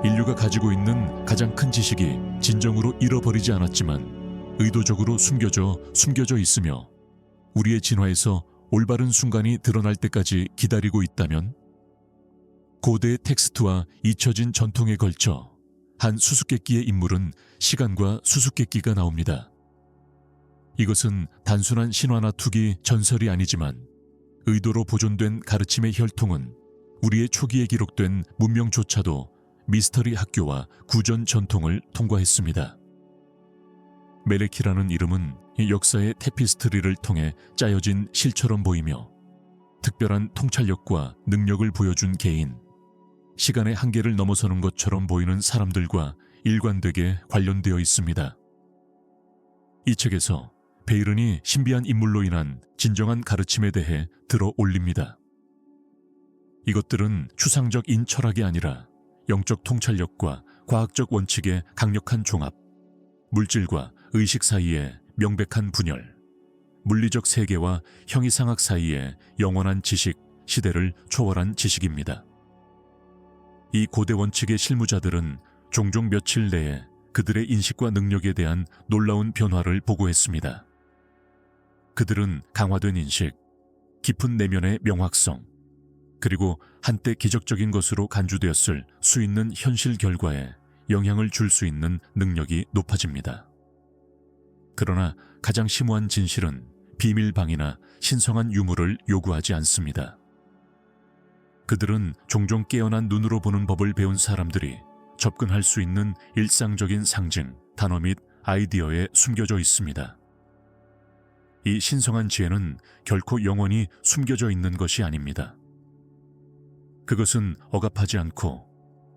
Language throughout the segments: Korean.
인류가 가지고 있는 가장 큰 지식이 진정으로 잃어버리지 않았지만 의도적으로 숨겨져 있으며 우리의 진화에서 올바른 순간이 드러날 때까지 기다리고 있다면, 고대의 텍스트와 잊혀진 전통에 걸쳐 한 수수께끼의 인물은 시간과 수수께끼가 나옵니다. 이것은 단순한 신화나 투기, 전설이 아니지만 의도로 보존된 가르침의 혈통은 우리의 초기에 기록된 문명조차도 미스터리 학교와 구전 전통을 통과했습니다. 멜레키라는 이름은 이 역사의 테피스트리를 통해 짜여진 실처럼 보이며 특별한 통찰력과 능력을 보여준 개인, 시간의 한계를 넘어서는 것처럼 보이는 사람들과 일관되게 관련되어 있습니다. 이 책에서 베이른이 신비한 인물로 인한 진정한 가르침에 대해 들어 올립니다. 이것들은 추상적인 철학이 아니라 영적 통찰력과 과학적 원칙의 강력한 종합, 물질과 의식 사이의 명백한 분열, 물리적 세계와 형이상학 사이의 영원한 지식, 시대를 초월한 지식입니다. 이 고대 원칙의 실무자들은 종종 며칠 내에 그들의 인식과 능력에 대한 놀라운 변화를 보고했습니다. 그들은 강화된 인식, 깊은 내면의 명확성, 그리고 한때 기적적인 것으로 간주되었을 수 있는 현실 결과에 영향을 줄 수 있는 능력이 높아집니다. 그러나 가장 심오한 진실은 비밀방이나 신성한 유물을 요구하지 않습니다. 그들은 종종 깨어난 눈으로 보는 법을 배운 사람들이 접근할 수 있는 일상적인 상징, 단어 및 아이디어에 숨겨져 있습니다. 이 신성한 지혜는 결코 영원히 숨겨져 있는 것이 아닙니다. 그것은 억압하지 않고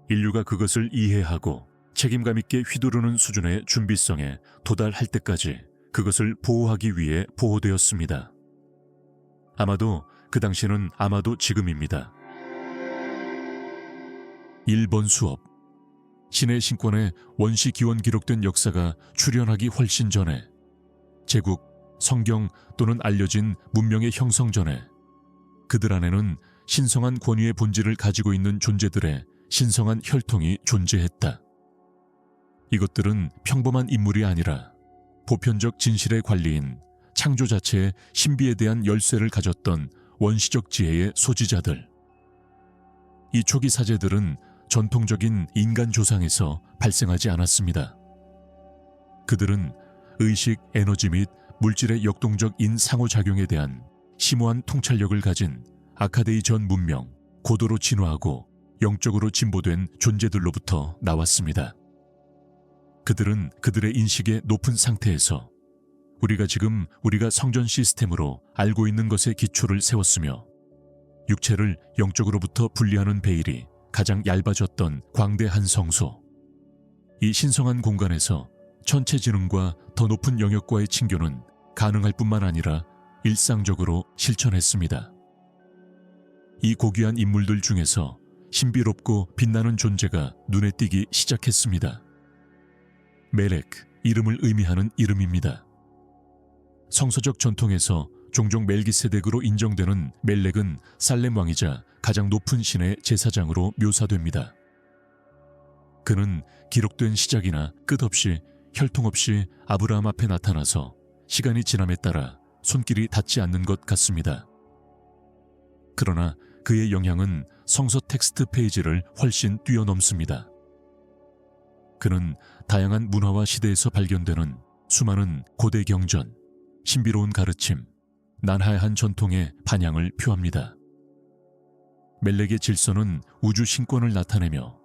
인류가 그것을 이해하고 책임감 있게 휘두르는 수준의 준비성에 도달할 때까지 그것을 보호하기 위해 보호되었습니다. 아마도 그 당시는 아마도 지금입니다. 1번 수업. 신의 신권에 원시 기원 기록된 역사가 출현하기 훨씬 전에, 제국, 성경 또는 알려진 문명의 형성 전에 그들 안에는 신성한 권위의 본질을 가지고 있는 존재들의 신성한 혈통이 존재했다. 이것들은 평범한 인물이 아니라 보편적 진실의 관리인, 창조 자체의 신비에 대한 열쇠를 가졌던 원시적 지혜의 소지자들. 이 초기 사제들은 전통적인 인간 조상에서 발생하지 않았습니다. 그들은 의식, 에너지 및 물질의 역동적인 상호작용에 대한 심오한 통찰력을 가진 아카데이 전 문명, 고도로 진화하고 영적으로 진보된 존재들로부터 나왔습니다. 그들은 그들의 인식의 높은 상태에서 우리가 성전 시스템으로 알고 있는 것의 기초를 세웠으며, 육체를 영적으로부터 분리하는 베일이 가장 얇아졌던 광대한 성소, 이 신성한 공간에서 천체지능과 더 높은 영역과의 친교는 가능할 뿐만 아니라 일상적으로 실천했습니다. 이 고귀한 인물들 중에서 신비롭고 빛나는 존재가 눈에 띄기 시작했습니다. 멜렉, 이름을 의미하는 이름입니다. 성서적 전통에서 종종 멜기세덱으로 인정되는 멜렉은 살렘 왕이자 가장 높은 신의 제사장으로 묘사됩니다. 그는 기록된 시작이나 끝 없이 혈통 없이 아브라함 앞에 나타나서 시간이 지남에 따라 손길이 닿지 않는 것 같습니다. 그러나 그의 영향은 성서 텍스트 페이지를 훨씬 뛰어넘습니다. 그는 다양한 문화와 시대에서 발견되는 수많은 고대 경전, 신비로운 가르침, 난하한 전통의 반향을 표합니다. 멜렉의 질서는 우주 신권을 나타내며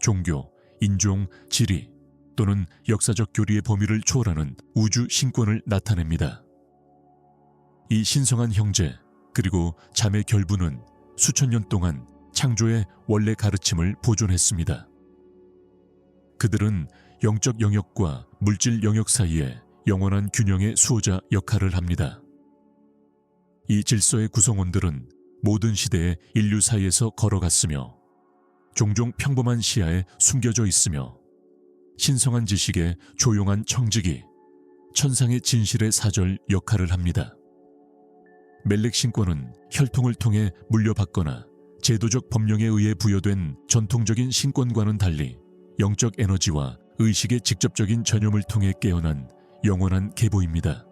종교, 인종, 지리 또는 역사적 교리의 범위를 초월하는 우주 신권을 나타냅니다. 이 신성한 형제 그리고 자매 결부는 수천 년 동안 창조의 원래 가르침을 보존했습니다. 그들은 영적 영역과 물질 영역 사이에 영원한 균형의 수호자 역할을 합니다. 이 질서의 구성원들은 모든 시대에 인류 사이에서 걸어갔으며 종종 평범한 시야에 숨겨져 있으며 신성한 지식의 조용한 청지기, 천상의 진실의 사절 역할을 합니다. 멜렉 신권은 혈통을 통해 물려받거나 제도적 법령에 의해 부여된 전통적인 신권과는 달리 영적 에너지와 의식의 직접적인 전염을 통해 깨어난 영원한 계보입니다.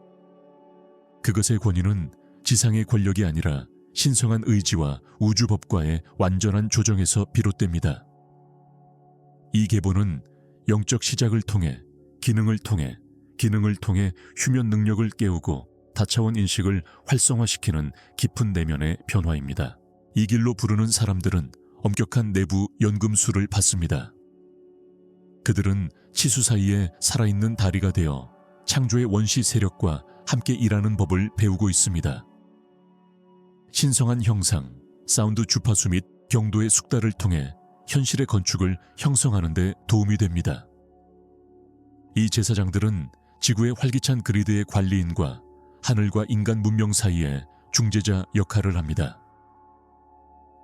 그것의 권위는 지상의 권력이 아니라 신성한 의지와 우주법과의 완전한 조정에서 비롯됩니다. 이 계보는 영적 시작을 통해 기능을 통해 휴면 능력을 깨우고 다차원 인식을 활성화시키는 깊은 내면의 변화입니다. 이 길로 부르는 사람들은 엄격한 내부 연금술을 받습니다. 그들은 치수 사이에 살아있는 다리가 되어 창조의 원시 세력과 함께 일하는 법을 배우고 있습니다. 신성한 형상, 사운드 주파수 및 경도의 숙달을 통해 현실의 건축을 형성하는 데 도움이 됩니다. 이 제사장들은 지구의 활기찬 그리드의 관리인과 하늘과 인간 문명 사이에 중재자 역할을 합니다.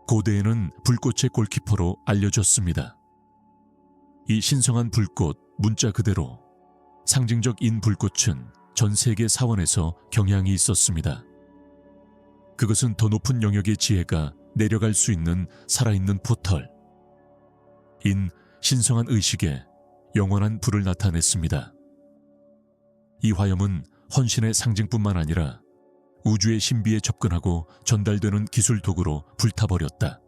고대에는 불꽃의 골키퍼로 알려졌습니다. 이 신성한 불꽃, 문자 그대로 상징적 인 불꽃은 전 세계 사원에서 경향이 있었습니다. 그것은 더 높은 영역의 지혜가 내려갈 수 있는 살아있는 포털, 인 신성한 의식에 영원한 불을 나타냈습니다. 이 화염은 헌신의 상징뿐만 아니라 우주의 신비에 접근하고 전달되는 기술 도구로 불타버렸다.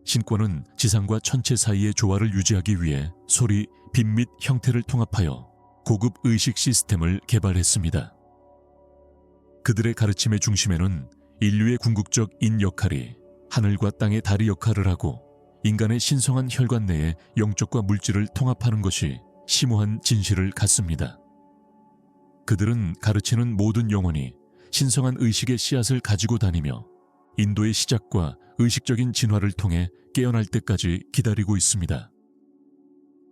신권은 지상과 천체 사이의 조화를 유지하기 위해 소리, 빛 및 형태를 통합하여 고급 의식 시스템을 개발했습니다. 그들의 가르침의 중심에는 인류의 궁극적 인 역할이 하늘과 땅의 다리 역할을 하고 인간의 신성한 혈관 내에 영적과 물질을 통합하는 것이 심오한 진실을 갖습니다. 그들은 가르치는 모든 영혼이 신성한 의식의 씨앗을 가지고 다니며 인도의 시작과 의식적인 진화를 통해 깨어날 때까지 기다리고 있습니다.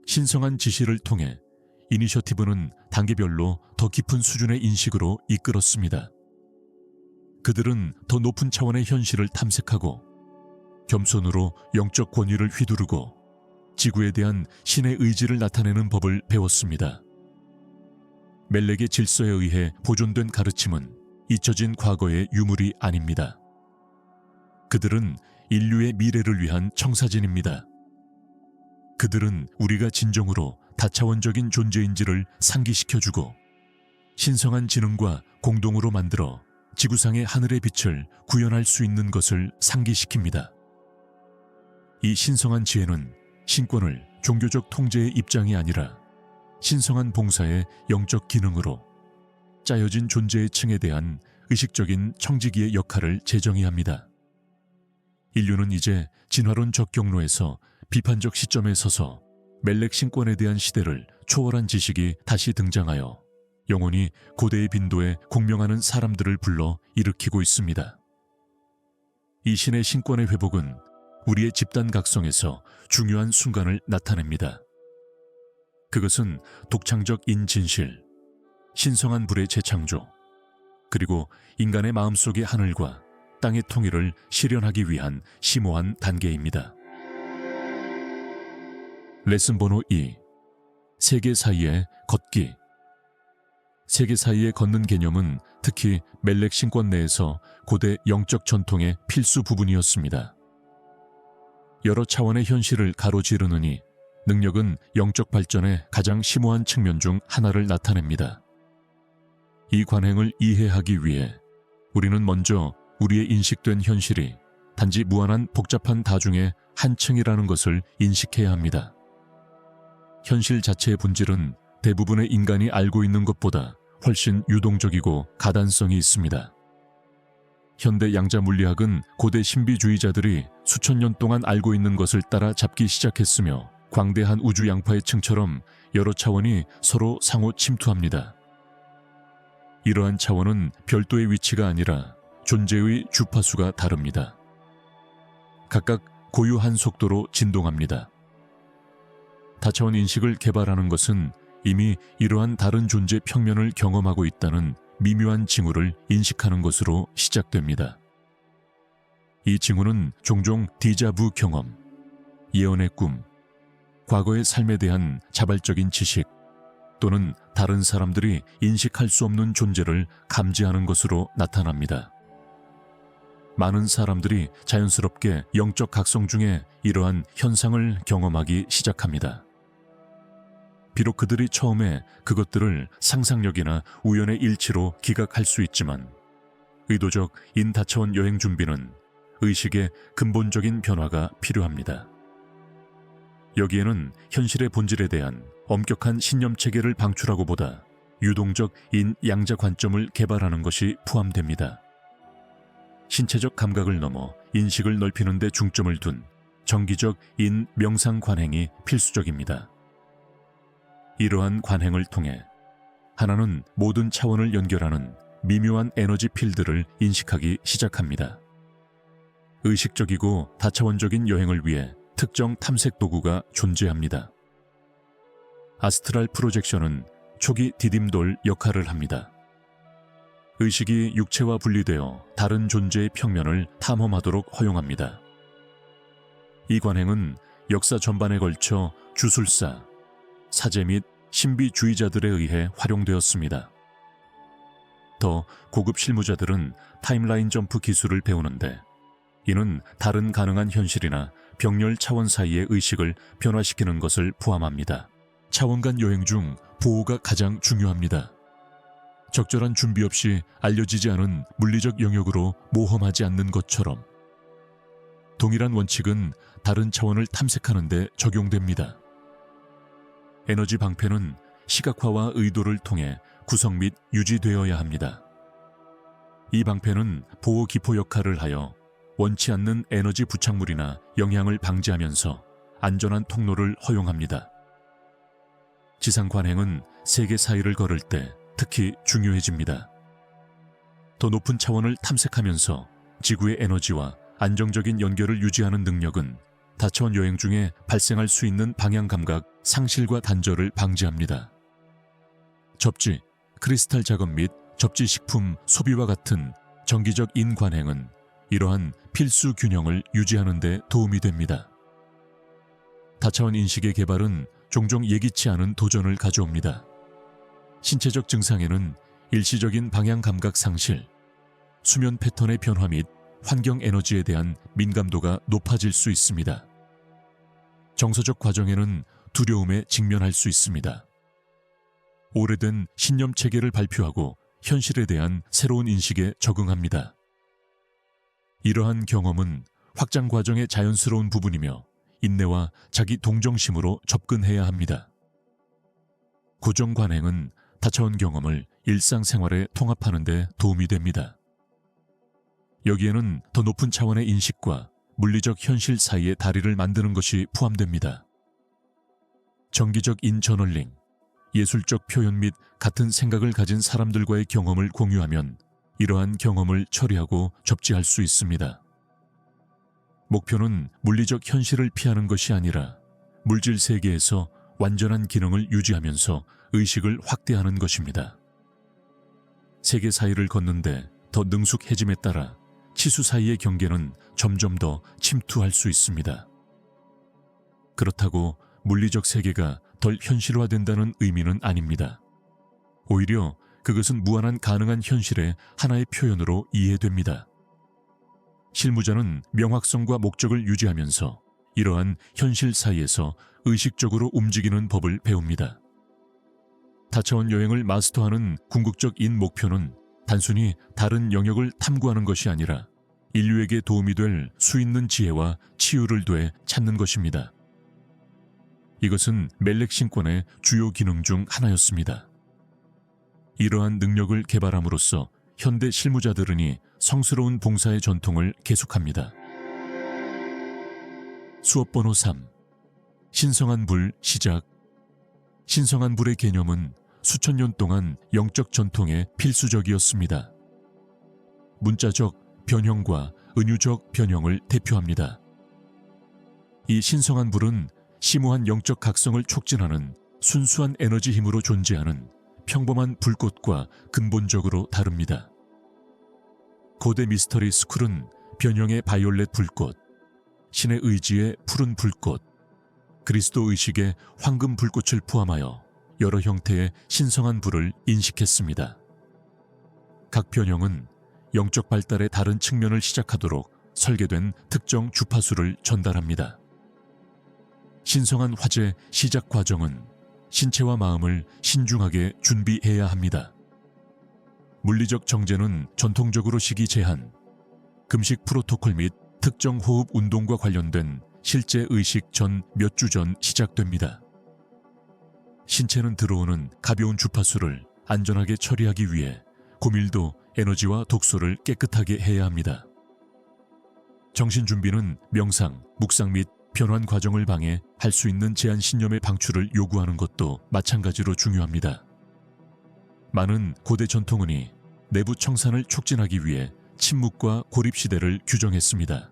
신성한 지시를 통해 이니셔티브는 단계별로 더 깊은 수준의 인식으로 이끌었습니다. 그들은 더 높은 차원의 현실을 탐색하고 겸손으로 영적 권위를 휘두르고 지구에 대한 신의 의지를 나타내는 법을 배웠습니다. 멜렉의 질서에 의해 보존된 가르침은 잊혀진 과거의 유물이 아닙니다. 그들은 인류의 미래를 위한 청사진입니다. 그들은 우리가 진정으로 다차원적인 존재인지를 상기시켜주고 신성한 지능과 공동으로 만들어 지구상의 하늘의 빛을 구현할 수 있는 것을 상기시킵니다. 이 신성한 지혜는 신권을 종교적 통제의 입장이 아니라 신성한 봉사의 영적 기능으로 짜여진 존재의 층에 대한 의식적인 청지기의 역할을 재정의합니다. 인류는 이제 진화론적 경로에서 비판적 시점에 서서 멜렉 신권에 대한 시대를 초월한 지식이 다시 등장하여 영원히 고대의 빈도에 공명하는 사람들을 불러 일으키고 있습니다. 이 신의 신권의 회복은 우리의 집단 각성에서 중요한 순간을 나타냅니다. 그것은 독창적 인진실, 신성한 불의 재창조, 그리고 인간의 마음속의 하늘과 땅의 통일을 실현하기 위한 심오한 단계입니다. 레슨 번호 2. 세계 사이에 걷기. 세계 사이에 걷는 개념은 특히 멜렉 신권 내에서 고대 영적 전통의 필수 부분이었습니다. 여러 차원의 현실을 가로지르느니 능력은 영적 발전의 가장 심오한 측면 중 하나를 나타냅니다. 이 관행을 이해하기 위해 우리는 먼저 우리의 인식된 현실이 단지 무한한 복잡한 다중의 한 층이라는 것을 인식해야 합니다. 현실 자체의 본질은 대부분의 인간이 알고 있는 것보다 훨씬 유동적이고 가단성이 있습니다. 현대 양자 물리학은 고대 신비주의자들이 수천 년 동안 알고 있는 것을 따라잡기 시작했으며 광대한 우주 양파의 층처럼 여러 차원이 서로 상호 침투합니다. 이러한 차원은 별도의 위치가 아니라 존재의 주파수가 다릅니다. 각각 고유한 속도로 진동합니다. 다차원 인식을 개발하는 것은 이미 이러한 다른 존재 평면을 경험하고 있다는 미묘한 징후를 인식하는 것으로 시작됩니다. 이 징후는 종종 디자부 경험, 예언의 꿈, 과거의 삶에 대한 자발적인 지식 또는 다른 사람들이 인식할 수 없는 존재를 감지하는 것으로 나타납니다. 많은 사람들이 자연스럽게 영적 각성 중에 이러한 현상을 경험하기 시작합니다. 비록 그들이 처음에 그것들을 상상력이나 우연의 일치로 기각할 수 있지만 의도적 인다차원 여행 준비는 의식의 근본적인 변화가 필요합니다. 여기에는 현실의 본질에 대한 엄격한 신념 체계를 방출하고보다 유동적 인양자 관점을 개발하는 것이 포함됩니다. 신체적 감각을 넘어 인식을 넓히는 데 중점을 둔 정기적 인명상 관행이 필수적입니다. 이러한 관행을 통해 하나는 모든 차원을 연결하는 미묘한 에너지 필드를 인식하기 시작합니다. 의식적이고 다차원적인 여행을 위해 특정 탐색 도구가 존재합니다. 아스트랄 프로젝션은 초기 디딤돌 역할을 합니다. 의식이 육체와 분리되어 다른 존재의 평면을 탐험하도록 허용합니다. 이 관행은 역사 전반에 걸쳐 주술사, 사제 및 신비주의자들에 의해 활용되었습니다. 더 고급 실무자들은 타임라인 점프 기술을 배우는데 이는 다른 가능한 현실이나 병렬 차원 사이의 의식을 변화시키는 것을 포함합니다. 차원 간 여행 중 보호가 가장 중요합니다. 적절한 준비 없이 알려지지 않은 물리적 영역으로 모험하지 않는 것처럼 동일한 원칙은 다른 차원을 탐색하는 데 적용됩니다. 에너지 방패는 시각화와 의도를 통해 구성 및 유지되어야 합니다. 이 방패는 보호 기포 역할을 하여 원치 않는 에너지 부착물이나 영향을 방지하면서 안전한 통로를 허용합니다. 지상 관행은 세계 사이를 걸을 때 특히 중요해집니다. 더 높은 차원을 탐색하면서 지구의 에너지와 안정적인 연결을 유지하는 능력은 다차원 여행 중에 발생할 수 있는 방향 감각 상실과 단절을 방지합니다. 접지, 크리스탈 작업 및 접지 식품 소비와 같은 정기적 인관행은 이러한 필수 균형을 유지하는 데 도움이 됩니다. 다차원 인식의 개발은 종종 예기치 않은 도전을 가져옵니다. 신체적 증상에는 일시적인 방향 감각 상실, 수면 패턴의 변화 및 환경 에너지에 대한 민감도가 높아질 수 있습니다. 정서적 과정에는 두려움에 직면할 수 있습니다. 오래된 신념 체계를 발표하고 현실에 대한 새로운 인식에 적응합니다. 이러한 경험은 확장 과정의 자연스러운 부분이며 인내와 자기 동정심으로 접근해야 합니다. 고정 관행은 다차원 경험을 일상생활에 통합하는 데 도움이 됩니다. 여기에는 더 높은 차원의 인식과 물리적 현실 사이의 다리를 만드는 것이 포함됩니다. 정기적 인저널링, 예술적 표현 및 같은 생각을 가진 사람들과의 경험을 공유하면 이러한 경험을 처리하고 접지할 수 있습니다. 목표는 물리적 현실을 피하는 것이 아니라 물질 세계에서 완전한 기능을 유지하면서 의식을 확대하는 것입니다. 세계 사이를 걷는데 더 능숙해짐에 따라 치수 사이의 경계는 점점 더 침투할 수 있습니다. 그렇다고 물리적 세계가 덜 현실화된다는 의미는 아닙니다. 오히려 그것은 무한한 가능한 현실의 하나의 표현으로 이해됩니다. 실무자는 명확성과 목적을 유지하면서 이러한 현실 사이에서 의식적으로 움직이는 법을 배웁니다. 다차원 여행을 마스터하는 궁극적인 목표는 단순히 다른 영역을 탐구하는 것이 아니라 인류에게 도움이 될 수 있는 지혜와 치유를 돼 찾는 것입니다. 이것은 멜렉 신권의 주요 기능 중 하나였습니다. 이러한 능력을 개발함으로써 현대 실무자들은이 성스러운 봉사의 전통을 계속합니다. 수업 번호 3. 신성한 불 시작. 신성한 불의 개념은 수천 년 동안 영적 전통의 필수적이었습니다. 문자적 변형과 은유적 변형을 대표합니다. 이 신성한 불은 심오한 영적 각성을 촉진하는 순수한 에너지 힘으로 존재하는 평범한 불꽃과 근본적으로 다릅니다. 고대 미스터리 스쿨은 변형의 바이올렛 불꽃, 신의 의지의 푸른 불꽃, 그리스도 의식의 황금 불꽃을 포함하여 여러 형태의 신성한 불을 인식했습니다. 각 변형은 영적 발달의 다른 측면을 시작하도록 설계된 특정 주파수를 전달합니다. 신성한 화제 시작 과정은 신체와 마음을 신중하게 준비해야 합니다. 물리적 정제는 전통적으로 식이 제한, 금식 프로토콜 및 특정 호흡 운동과 관련된 실제 의식 전 몇 주 전 시작됩니다. 신체는 들어오는 가벼운 주파수를 안전하게 처리하기 위해 고밀도 에너지와 독소를 깨끗하게 해야 합니다. 정신 준비는 명상, 묵상 및 변환 과정을 방해 할 수 있는 제한 신념의 방출을 요구하는 것도 마찬가지로 중요합니다. 많은 고대 전통은이 내부 청산을 촉진하기 위해 침묵과 고립 시대를 규정했습니다.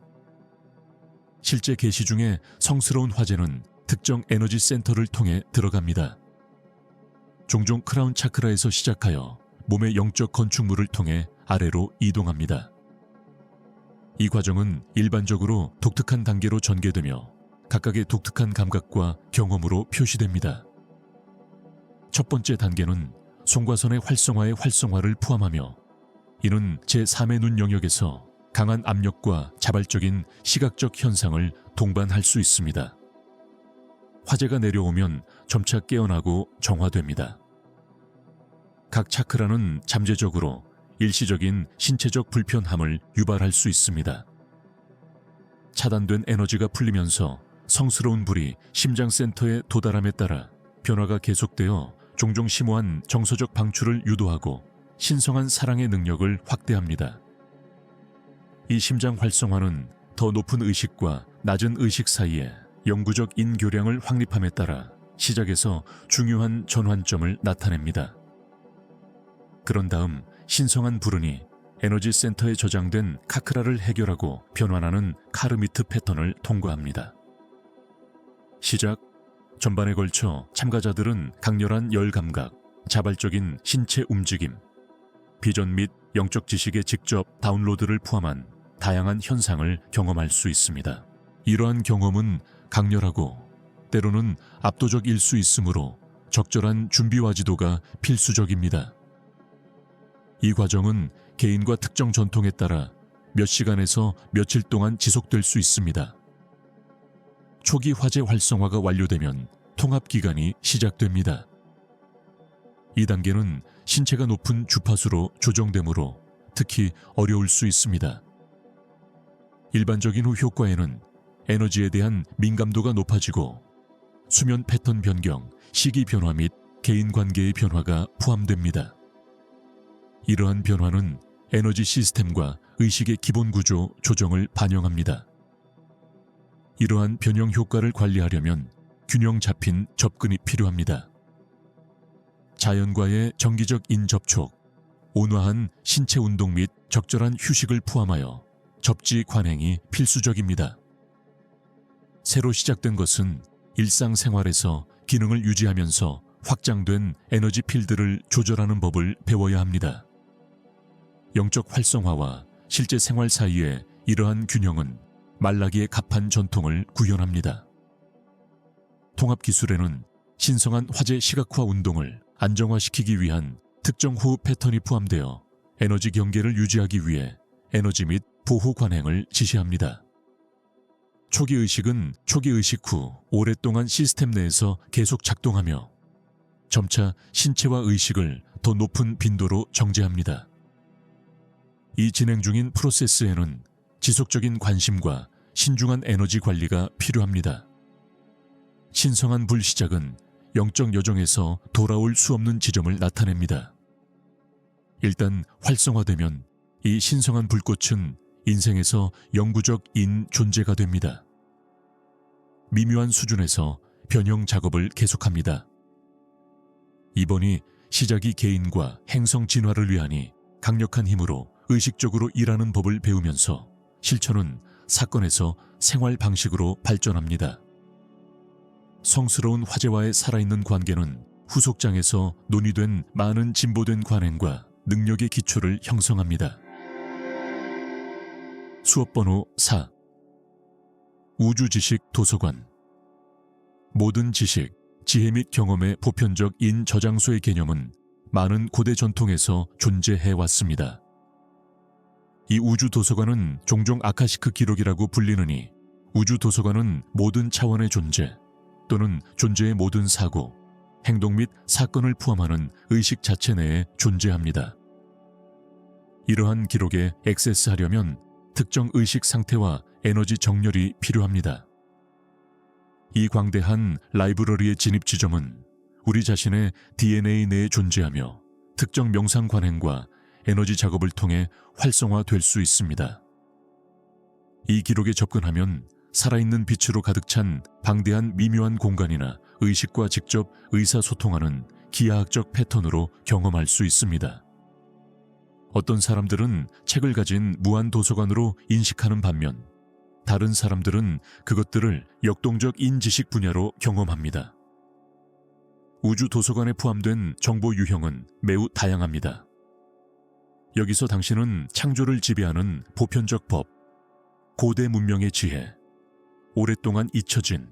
실제 계시 중에 성스러운 화제는 특정 에너지 센터를 통해 들어갑니다. 종종 크라운 차크라에서 시작하여 몸의 영적 건축물을 통해 아래로 이동합니다. 이 과정은 일반적으로 독특한 단계로 전개되며 각각의 독특한 감각과 경험으로 표시됩니다. 첫 번째 단계는 송과선의 활성화의 활성화를 포함하며, 이는 제3의 눈 영역에서 강한 압력과 자발적인 시각적 현상을 동반할 수 있습니다. 화제가 내려오면 점차 깨어나고 정화됩니다. 각 차크라는 잠재적으로 일시적인 신체적 불편함을 유발할 수 있습니다. 차단된 에너지가 풀리면서 성스러운 불이 심장센터에 도달함에 따라 변화가 계속되어 종종 심오한 정서적 방출을 유도하고 신성한 사랑의 능력을 확대합니다. 이 심장 활성화는 더 높은 의식과 낮은 의식 사이에 영구적 인교량을 확립함에 따라 시작에서 중요한 전환점을 나타냅니다. 그런 다음 신성한 불운이 에너지 센터에 저장된 카크라를 해결하고 변환하는 카르미트 패턴을 통과합니다. 시작. 전반에 걸쳐 참가자들은 강렬한 열 감각, 자발적인 신체 움직임, 비전 및 영적 지식의 직접 다운로드를 포함한 다양한 현상을 경험할 수 있습니다. 이러한 경험은 강렬하고 때로는 압도적일 수 있으므로 적절한 준비와 지도가 필수적입니다. 이 과정은 개인과 특정 전통에 따라 몇 시간에서 며칠 동안 지속될 수 있습니다. 초기 화제 활성화가 완료되면 통합 기간이 시작됩니다. 이 단계는 신체가 높은 주파수로 조정되므로 특히 어려울 수 있습니다. 일반적인 후 효과에는 에너지에 대한 민감도가 높아지고 수면 패턴 변경, 시기 변화 및 개인 관계의 변화가 포함됩니다. 이러한 변화는 에너지 시스템과 의식의 기본 구조 조정을 반영합니다. 이러한 변형 효과를 관리하려면 균형 잡힌 접근이 필요합니다. 자연과의 정기적 인접촉, 온화한 신체 운동 및 적절한 휴식을 포함하여 접지 관행이 필수적입니다. 새로 시작된 것은 일상생활에서 기능을 유지하면서 확장된 에너지 필드를 조절하는 법을 배워야 합니다. 영적 활성화와 실제 생활 사이의 이러한 균형은 말라기에 갑한 전통을 구현합니다. 통합 기술에는 신성한 화제 시각화 운동을 안정화시키기 위한 특정 호흡 패턴이 포함되어 에너지 경계를 유지하기 위해 에너지 및 보호 관행을 지시합니다. 초기 의식은 초기 의식 후 오랫동안 시스템 내에서 계속 작동하며 점차 신체와 의식을 더 높은 빈도로 정제합니다. 이 진행 중인 프로세스에는 지속적인 관심과 신중한 에너지 관리가 필요합니다. 신성한 불 시작은 영적 여정에서 돌아올 수 없는 지점을 나타냅니다. 일단 활성화되면 이 신성한 불꽃은 인생에서 영구적 인 존재가 됩니다. 미묘한 수준에서 변형 작업을 계속합니다. 이번이 시작이 개인과 행성 진화를 위하니 강력한 힘으로 의식적으로 일하는 법을 배우면서 실천은 사건에서 생활 방식으로 발전합니다. 성스러운 화제와의 살아있는 관계는 후속장에서 논의된 많은 진보된 관행과 능력의 기초를 형성합니다. 수업 번호 4. 우주지식 도서관. 모든 지식, 지혜 및 경험의 보편적 인 저장소의 개념은 많은 고대 전통에서 존재해 왔습니다. 이 우주 도서관은 종종 아카시크 기록이라고 불리느니 우주 도서관은 모든 차원의 존재 또는 존재의 모든 사고, 행동 및 사건을 포함하는 의식 자체 내에 존재합니다. 이러한 기록에 액세스하려면 특정 의식 상태와 에너지 정렬이 필요합니다. 이 광대한 라이브러리의 진입 지점은 우리 자신의 DNA 내에 존재하며 특정 명상 관행과 에너지 작업을 통해 활성화될 수 있습니다. 이 기록에 접근하면 살아있는 빛으로 가득 찬 방대한 미묘한 공간이나 의식과 직접 의사소통하는 기하학적 패턴으로 경험할 수 있습니다. 어떤 사람들은 책을 가진 무한 도서관으로 인식하는 반면 다른 사람들은 그것들을 역동적 인지식 분야로 경험합니다. 우주 도서관에 포함된 정보 유형은 매우 다양합니다. 여기서 당신은 창조를 지배하는 보편적 법, 고대 문명의 지혜, 오랫동안 잊혀진,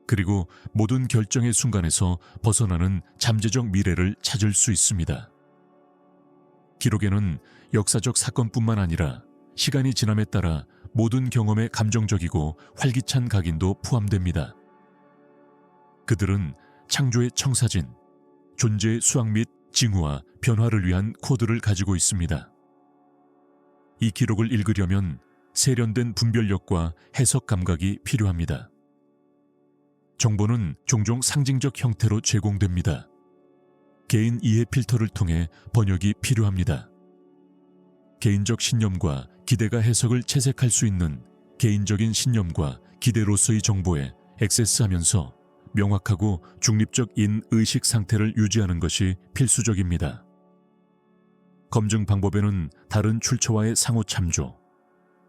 그리고 모든 결정의 순간에서 벗어나는 잠재적 미래를 찾을 수 있습니다. 기록에는 역사적 사건뿐만 아니라 시간이 지남에 따라 모든 경험에 감정적이고 활기찬 각인도 포함됩니다. 그들은 창조의 청사진, 존재의 수학 및 징후와 변화를 위한 코드를 가지고 있습니다. 이 기록을 읽으려면 세련된 분별력과 해석 감각이 필요합니다. 정보는 종종 상징적 형태로 제공됩니다. 개인 이해 필터를 통해 번역이 필요합니다. 개인적 신념과 기대가 해석을 채색할 수 있는 개인적인 신념과 기대로서의 정보에 액세스하면서 명확하고 중립적 인의식 상태를 유지하는 것이 필수적입니다. 검증 방법에는 다른 출처와의 상호 참조,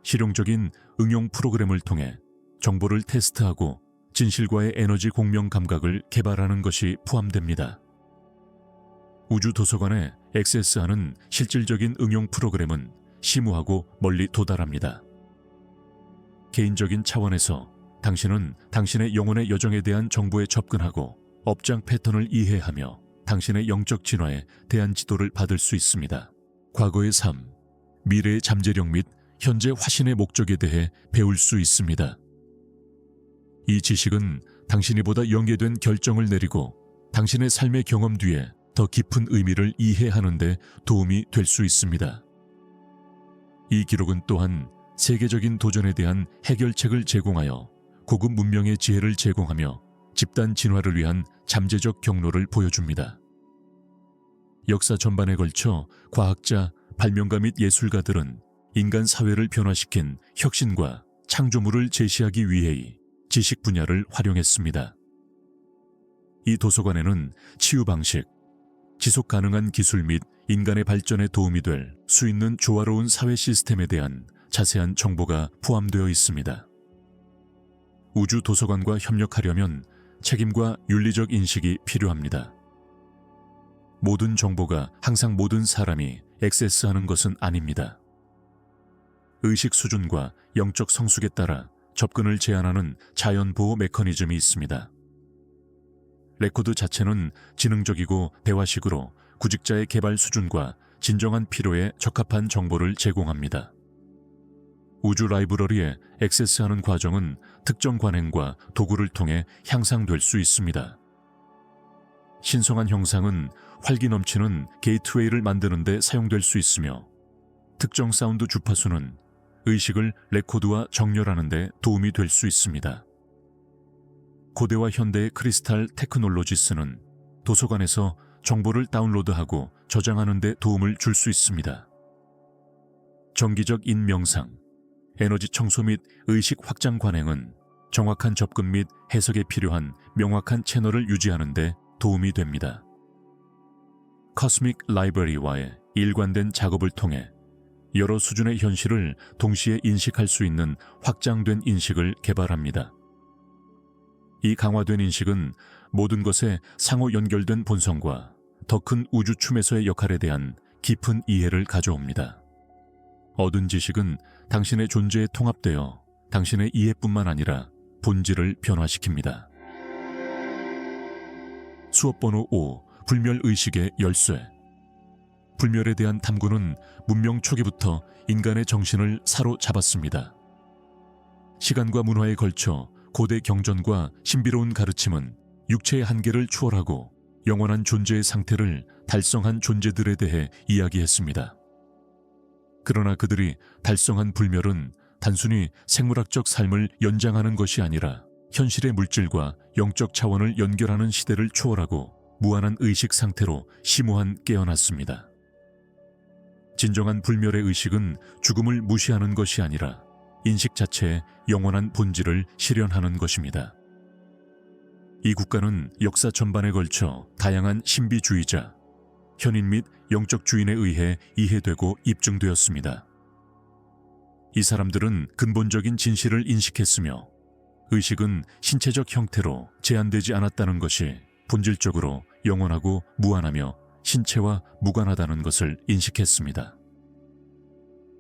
실용적인 응용 프로그램을 통해 정보를 테스트하고 진실과의 에너지 공명 감각을 개발하는 것이 포함됩니다. 우주 도서관에 액세스하는 실질적인 응용 프로그램은 심오하고 멀리 도달합니다. 개인적인 차원에서 당신은 당신의 영혼의 여정에 대한 정보에 접근하고 업장 패턴을 이해하며 당신의 영적 진화에 대한 지도를 받을 수 있습니다. 과거의 삶, 미래의 잠재력 및 현재 화신의 목적에 대해 배울 수 있습니다. 이 지식은 당신이 보다 연계된 결정을 내리고 당신의 삶의 경험 뒤에 더 깊은 의미를 이해하는 데 도움이 될 수 있습니다. 이 기록은 또한 세계적인 도전에 대한 해결책을 제공하여 고급 문명의 지혜를 제공하며 집단 진화를 위한 잠재적 경로를 보여줍니다. 역사 전반에 걸쳐 과학자, 발명가 및 예술가들은 인간 사회를 변화시킨 혁신과 창조물을 제시하기 위해의 지식 분야를 활용했습니다. 이 도서관에는 치유 방식, 지속 가능한 기술 및 인간의 발전에 도움이 될 수 있는 조화로운 사회 시스템에 대한 자세한 정보가 포함되어 있습니다. 우주 도서관과 협력하려면 책임과 윤리적 인식이 필요합니다. 모든 정보가 항상 모든 사람이 액세스하는 것은 아닙니다. 의식 수준과 영적 성숙에 따라 접근을 제한하는 자연보호 메커니즘이 있습니다. 레코드 자체는 지능적이고 대화식으로 구직자의 개발 수준과 진정한 필요에 적합한 정보를 제공합니다. 우주 라이브러리에 액세스하는 과정은 특정 관행과 도구를 통해 향상될 수 있습니다. 신성한 형상은 활기 넘치는 게이트웨이를 만드는 데 사용될 수 있으며 특정 사운드 주파수는 의식을 레코드와 정렬하는 데 도움이 될 수 있습니다. 고대와 현대의 크리스탈 테크놀로지스는 도서관에서 정보를 다운로드하고 저장하는 데 도움을 줄 수 있습니다. 정기적 인명상, 에너지 청소 및 의식 확장 관행은 정확한 접근 및 해석에 필요한 명확한 채널을 유지하는 데 도움이 됩니다. 코스믹 라이브러리와의 일관된 작업을 통해 여러 수준의 현실을 동시에 인식할 수 있는 확장된 인식을 개발합니다. 이 강화된 인식은 모든 것에 상호 연결된 본성과 더 큰 우주 춤에서의 역할에 대한 깊은 이해를 가져옵니다. 얻은 지식은 당신의 존재에 통합되어 당신의 이해뿐만 아니라 본질을 변화시킵니다. 수업 번호 5. 불멸의식의 열쇠. 불멸에 대한 탐구는 문명 초기부터 인간의 정신을 사로잡았습니다. 시간과 문화에 걸쳐 고대 경전과 신비로운 가르침은 육체의 한계를 추월하고 영원한 존재의 상태를 달성한 존재들에 대해 이야기했습니다. 그러나 그들이 달성한 불멸은 단순히 생물학적 삶을 연장하는 것이 아니라 현실의 물질과 영적 차원을 연결하는 시대를 초월하고 무한한 의식 상태로 심오한 깨어났습니다. 진정한 불멸의 의식은 죽음을 무시하는 것이 아니라 인식 자체의 영원한 본질을 실현하는 것입니다. 이 국가는 역사 전반에 걸쳐 다양한 신비주의자, 현인 및 영적 주인에 의해 이해되고 입증되었습니다. 이 사람들은 근본적인 진실을 인식했으며 의식은 신체적 형태로 제한되지 않았다는 것이 본질적으로 영원하고 무한하며 신체와 무관하다는 것을 인식했습니다.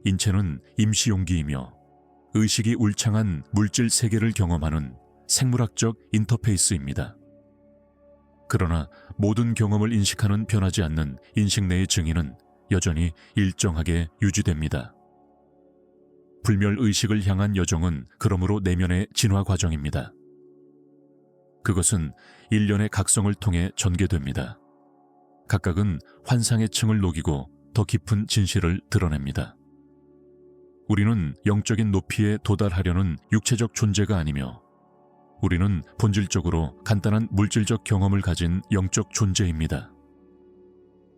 인체는 임시용기이며 의식이 울창한 물질 세계를 경험하는 생물학적 인터페이스입니다. 그러나 모든 경험을 인식하는 변하지 않는 인식 내의 증인은 여전히 일정하게 유지됩니다. 불멸 의식을 향한 여정은 그러므로 내면의 진화 과정입니다. 그것은 일련의 각성을 통해 전개됩니다. 각각은 환상의 층을 녹이고 더 깊은 진실을 드러냅니다. 우리는 영적인 높이에 도달하려는 육체적 존재가 아니며 우리는 본질적으로 간단한 물질적 경험을 가진 영적 존재입니다.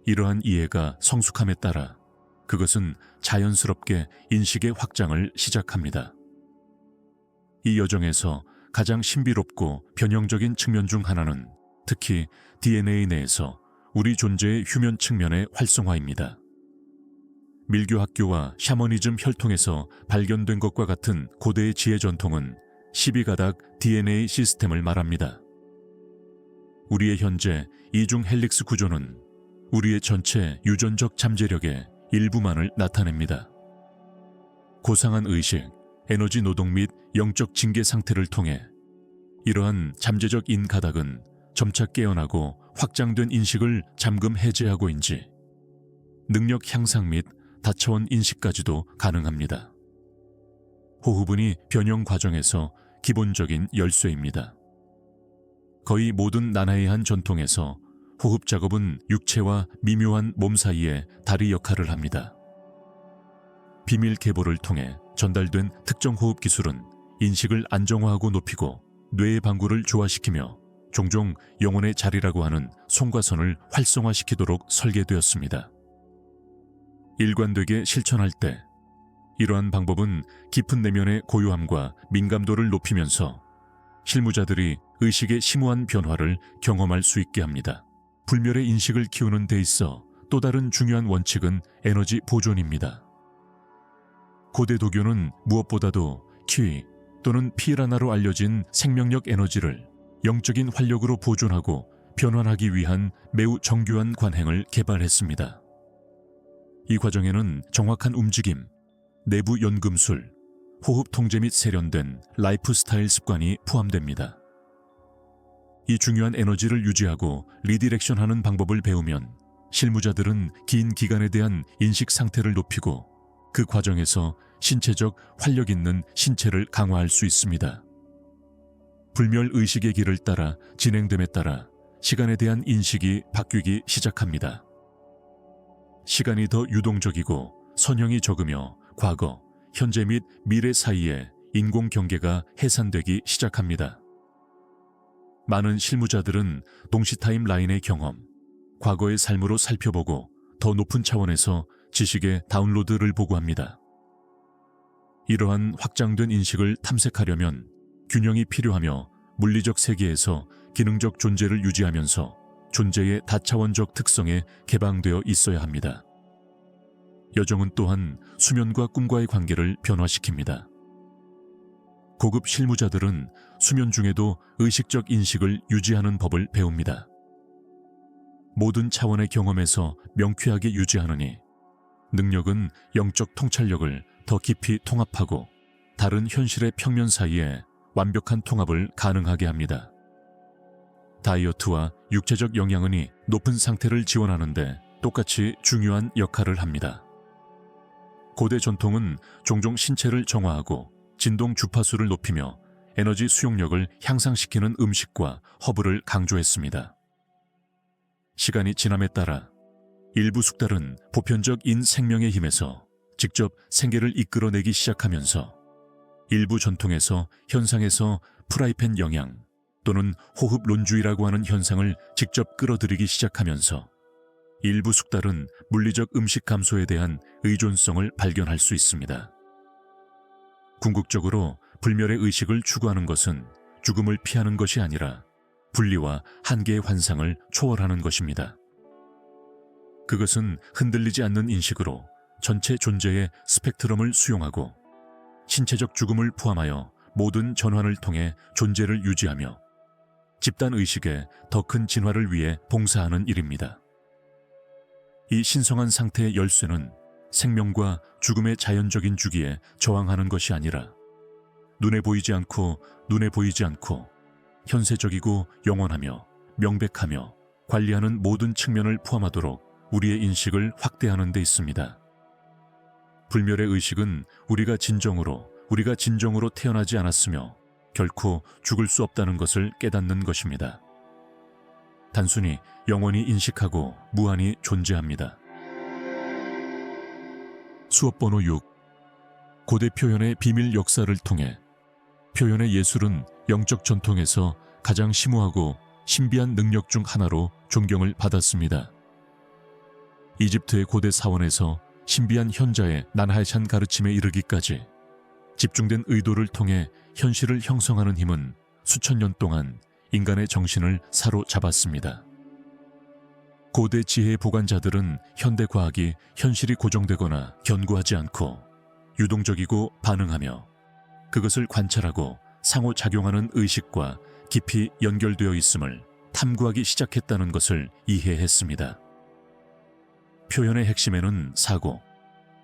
이러한 이해가 성숙함에 따라 그것은 자연스럽게 인식의 확장을 시작합니다. 이 여정에서 가장 신비롭고 변형적인 측면 중 하나는 특히 DNA 내에서 우리 존재의 휴면 측면의 활성화입니다. 밀교 학교와 샤머니즘 혈통에서 발견된 것과 같은 고대의 지혜 전통은 12가닥 DNA 시스템을 말합니다. 우리의 현재 이중 헬릭스 구조는 우리의 전체 유전적 잠재력의 일부만을 나타냅니다. 고상한 의식, 에너지 노동 및 영적 징계 상태를 통해 이러한 잠재적 인가닥은 점차 깨어나고 확장된 인식을 잠금 해제하고인지 능력 향상 및 다차원 인식까지도 가능합니다. 호흡은이 변형 과정에서 기본적인 열쇠입니다. 거의 모든 나나이한 전통에서 호흡 작업은 육체와 미묘한 몸 사이의 다리 역할을 합니다. 비밀 계보를 통해 전달된 특정 호흡 기술은 인식을 안정화하고 높이고 뇌의 방구를 조화시키며 종종 영혼의 자리라고 하는 송과선을 활성화시키도록 설계되었습니다. 일관되게 실천할 때 이러한 방법은 깊은 내면의 고요함과 민감도를 높이면서 실무자들이 의식의 심오한 변화를 경험할 수 있게 합니다. 불멸의 인식을 키우는 데 있어 또 다른 중요한 원칙은 에너지 보존입니다. 고대 도교는 무엇보다도 키 또는 피라나로 알려진 생명력 에너지를 영적인 활력으로 보존하고 변환하기 위한 매우 정교한 관행을 개발했습니다. 이 과정에는 정확한 움직임, 내부 연금술, 호흡 통제 및 세련된 라이프 스타일 습관이 포함됩니다. 이 중요한 에너지를 유지하고 리디렉션하는 방법을 배우면 실무자들은 긴 기간에 대한 인식 상태를 높이고 그 과정에서 신체적 활력 있는 신체를 강화할 수 있습니다. 불멸 의식의 길을 따라 진행됨에 따라 시간에 대한 인식이 바뀌기 시작합니다. 시간이 더 유동적이고 선형이 적으며 과거, 현재 및 미래 사이에 인공 경계가 해산되기 시작합니다. 많은 실무자들은 동시 타임라인의 경험, 과거의 삶으로 살펴보고 더 높은 차원에서 지식의 다운로드를 보고합니다. 이러한 확장된 인식을 탐색하려면 균형이 필요하며 물리적 세계에서 기능적 존재를 유지하면서 존재의 다차원적 특성에 개방되어 있어야 합니다. 여정은 또한 수면과 꿈과의 관계를 변화시킵니다. 고급 실무자들은 수면 중에도 의식적 인식을 유지하는 법을 배웁니다. 모든 차원의 경험에서 명쾌하게 유지하느니 능력은 영적 통찰력을 더 깊이 통합하고 다른 현실의 평면 사이에 완벽한 통합을 가능하게 합니다. 다이어트와 육체적 영양은이 높은 상태를 지원하는데 똑같이 중요한 역할을 합니다. 고대 전통은 종종 신체를 정화하고 진동 주파수를 높이며 에너지 수용력을 향상시키는 음식과 허브를 강조했습니다. 시간이 지남에 따라 일부 숙달은 보편적인 생명의 힘에서 직접 생계를 이끌어내기 시작하면서 일부 전통에서 현상에서 프라이팬 영양 또는 호흡론주의라고 하는 현상을 직접 끌어들이기 시작하면서 일부 숙달은 물리적 음식 감소에 대한 의존성을 발견할 수 있습니다. 궁극적으로 불멸의 의식을 추구하는 것은 죽음을 피하는 것이 아니라 분리와 한계의 환상을 초월하는 것입니다. 그것은 흔들리지 않는 인식으로 전체 존재의 스펙트럼을 수용하고 신체적 죽음을 포함하여 모든 전환을 통해 존재를 유지하며 집단의식의 더 큰 진화를 위해 봉사하는 일입니다. 이 신성한 상태의 열쇠는 생명과 죽음의 자연적인 주기에 저항하는 것이 아니라 눈에 보이지 않고 현세적이고 영원하며 명백하며 관리하는 모든 측면을 포함하도록 우리의 인식을 확대하는 데 있습니다. 불멸의 의식은 우리가 진정으로 태어나지 않았으며 결코 죽을 수 없다는 것을 깨닫는 것입니다. 단순히 영원히 인식하고 무한히 존재합니다. 수업 번호 6. 고대 표현의 비밀 역사를 통해 표현의 예술은 영적 전통에서 가장 심오하고 신비한 능력 중 하나로 존경을 받았습니다. 이집트의 고대 사원에서 신비한 현자의 난하찬 가르침에 이르기까지 집중된 의도를 통해 현실을 형성하는 힘은 수천 년 동안 인간의 정신을 사로잡았습니다. 고대 지혜의 보관자들은 현대 과학이 현실이 고정되거나 견고하지 않고 유동적이고 반응하며 그것을 관찰하고 상호작용하는 의식과 깊이 연결되어 있음을 탐구하기 시작했다는 것을 이해했습니다. 표현의 핵심에는 사고,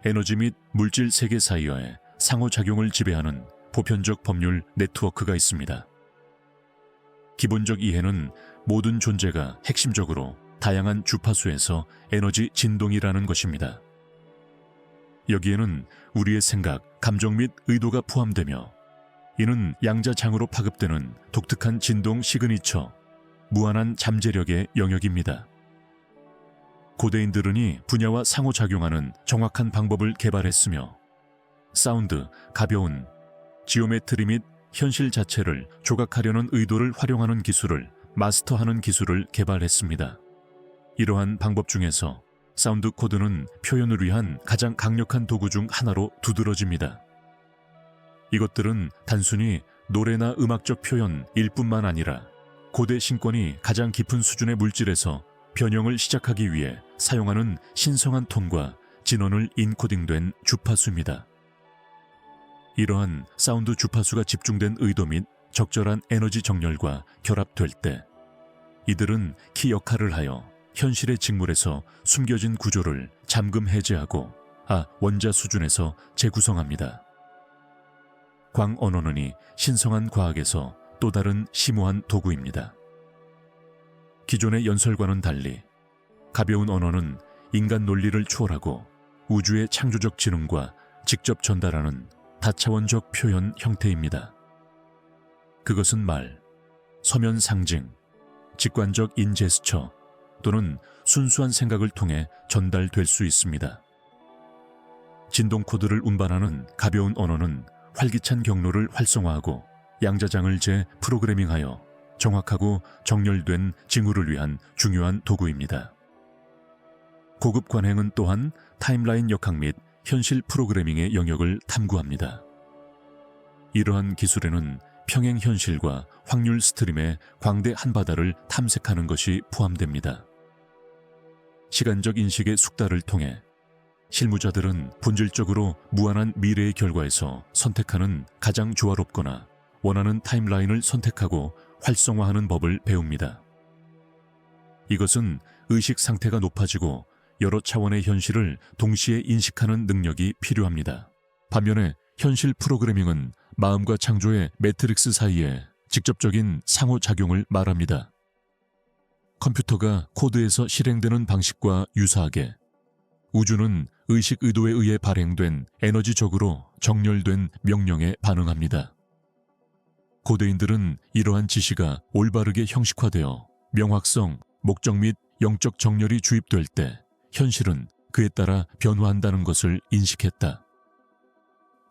에너지 및 물질 세계 사이의 상호작용을 지배하는 보편적 법률 네트워크가 있습니다. 기본적 이해는 모든 존재가 핵심적으로 다양한 주파수에서 에너지 진동이라는 것입니다. 여기에는 우리의 생각, 감정 및 의도가 포함되며 이는 양자장으로 파급되는 독특한 진동 시그니처, 무한한 잠재력의 영역입니다. 고대인들은 이 분야와 상호작용하는 정확한 방법을 개발했으며 사운드, 가벼운, 지오메트리 및 현실 자체를 조각하려는 의도를 활용하는 기술을 마스터하는 기술을 개발했습니다. 이러한 방법 중에서 사운드 코드는 표현을 위한 가장 강력한 도구 중 하나로 두드러집니다. 이것들은 단순히 노래나 음악적 표현일 뿐만 아니라 고대 신권이 가장 깊은 수준의 물질에서 변형을 시작하기 위해 사용하는 신성한 톤과 진원을 인코딩된 주파수입니다. 이러한 사운드 주파수가 집중된 의도 및 적절한 에너지 정렬과 결합될 때 이들은 키 역할을 하여 현실의 직물에서 숨겨진 구조를 잠금 해제하고 원자 수준에서 재구성합니다. 광언어는 이 신성한 과학에서 또 다른 심오한 도구입니다. 기존의 연설과는 달리 가벼운 언어는 인간 논리를 초월하고 우주의 창조적 지능과 직접 전달하는 다차원적 표현 형태입니다. 그것은 말, 서면 상징, 직관적 인제스처 또는 순수한 생각을 통해 전달될 수 있습니다. 진동 코드를 운반하는 가벼운 언어는 활기찬 경로를 활성화하고 양자장을 재프로그래밍하여 정확하고 정렬된 징후를 위한 중요한 도구입니다. 고급 관행은 또한 타임라인 역학 및 현실 프로그래밍의 영역을 탐구합니다. 이러한 기술에는 평행 현실과 확률 스트림의 광대 한바다를 탐색하는 것이 포함됩니다. 시간적 인식의 숙달을 통해 실무자들은 본질적으로 무한한 미래의 결과에서 선택하는 가장 조화롭거나 원하는 타임라인을 선택하고 활성화하는 법을 배웁니다. 이것은 의식 상태가 높아지고 여러 차원의 현실을 동시에 인식하는 능력이 필요합니다. 반면에 현실 프로그래밍은 마음과 창조의 매트릭스 사이에 직접적인 상호작용을 말합니다. 컴퓨터가 코드에서 실행되는 방식과 유사하게 우주는 의식 의도에 의해 발행된 에너지적으로 정렬된 명령에 반응합니다. 고대인들은 이러한 지시가 올바르게 형식화되어 명확성, 목적 및 영적 정렬이 주입될 때 현실은 그에 따라 변화한다는 것을 인식했다.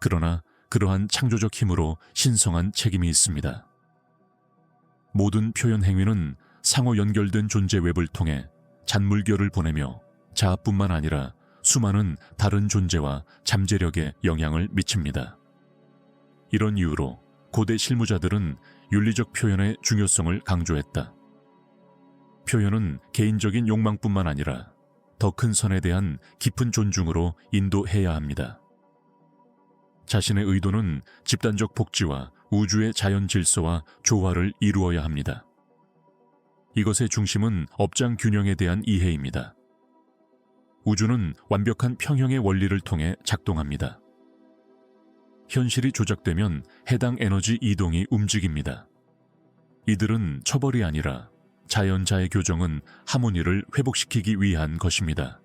그러나 그러한 창조적 힘으로 신성한 책임이 있습니다. 모든 표현 행위는 상호 연결된 존재 웹을 통해 잔물결을 보내며 자아뿐만 아니라 수많은 다른 존재와 잠재력에 영향을 미칩니다. 이런 이유로 고대 실무자들은 윤리적 표현의 중요성을 강조했다. 표현은 개인적인 욕망뿐만 아니라 더 큰 선에 대한 깊은 존중으로 인도해야 합니다. 자신의 의도는 집단적 복지와 우주의 자연 질서와 조화를 이루어야 합니다. 이것의 중심은 업장 균형에 대한 이해입니다. 우주는 완벽한 평형의 원리를 통해 작동합니다. 현실이 조작되면 해당 에너지 이동이 움직입니다. 이들은 처벌이 아니라 자연자의 교정은 하모니를 회복시키기 위한 것입니다.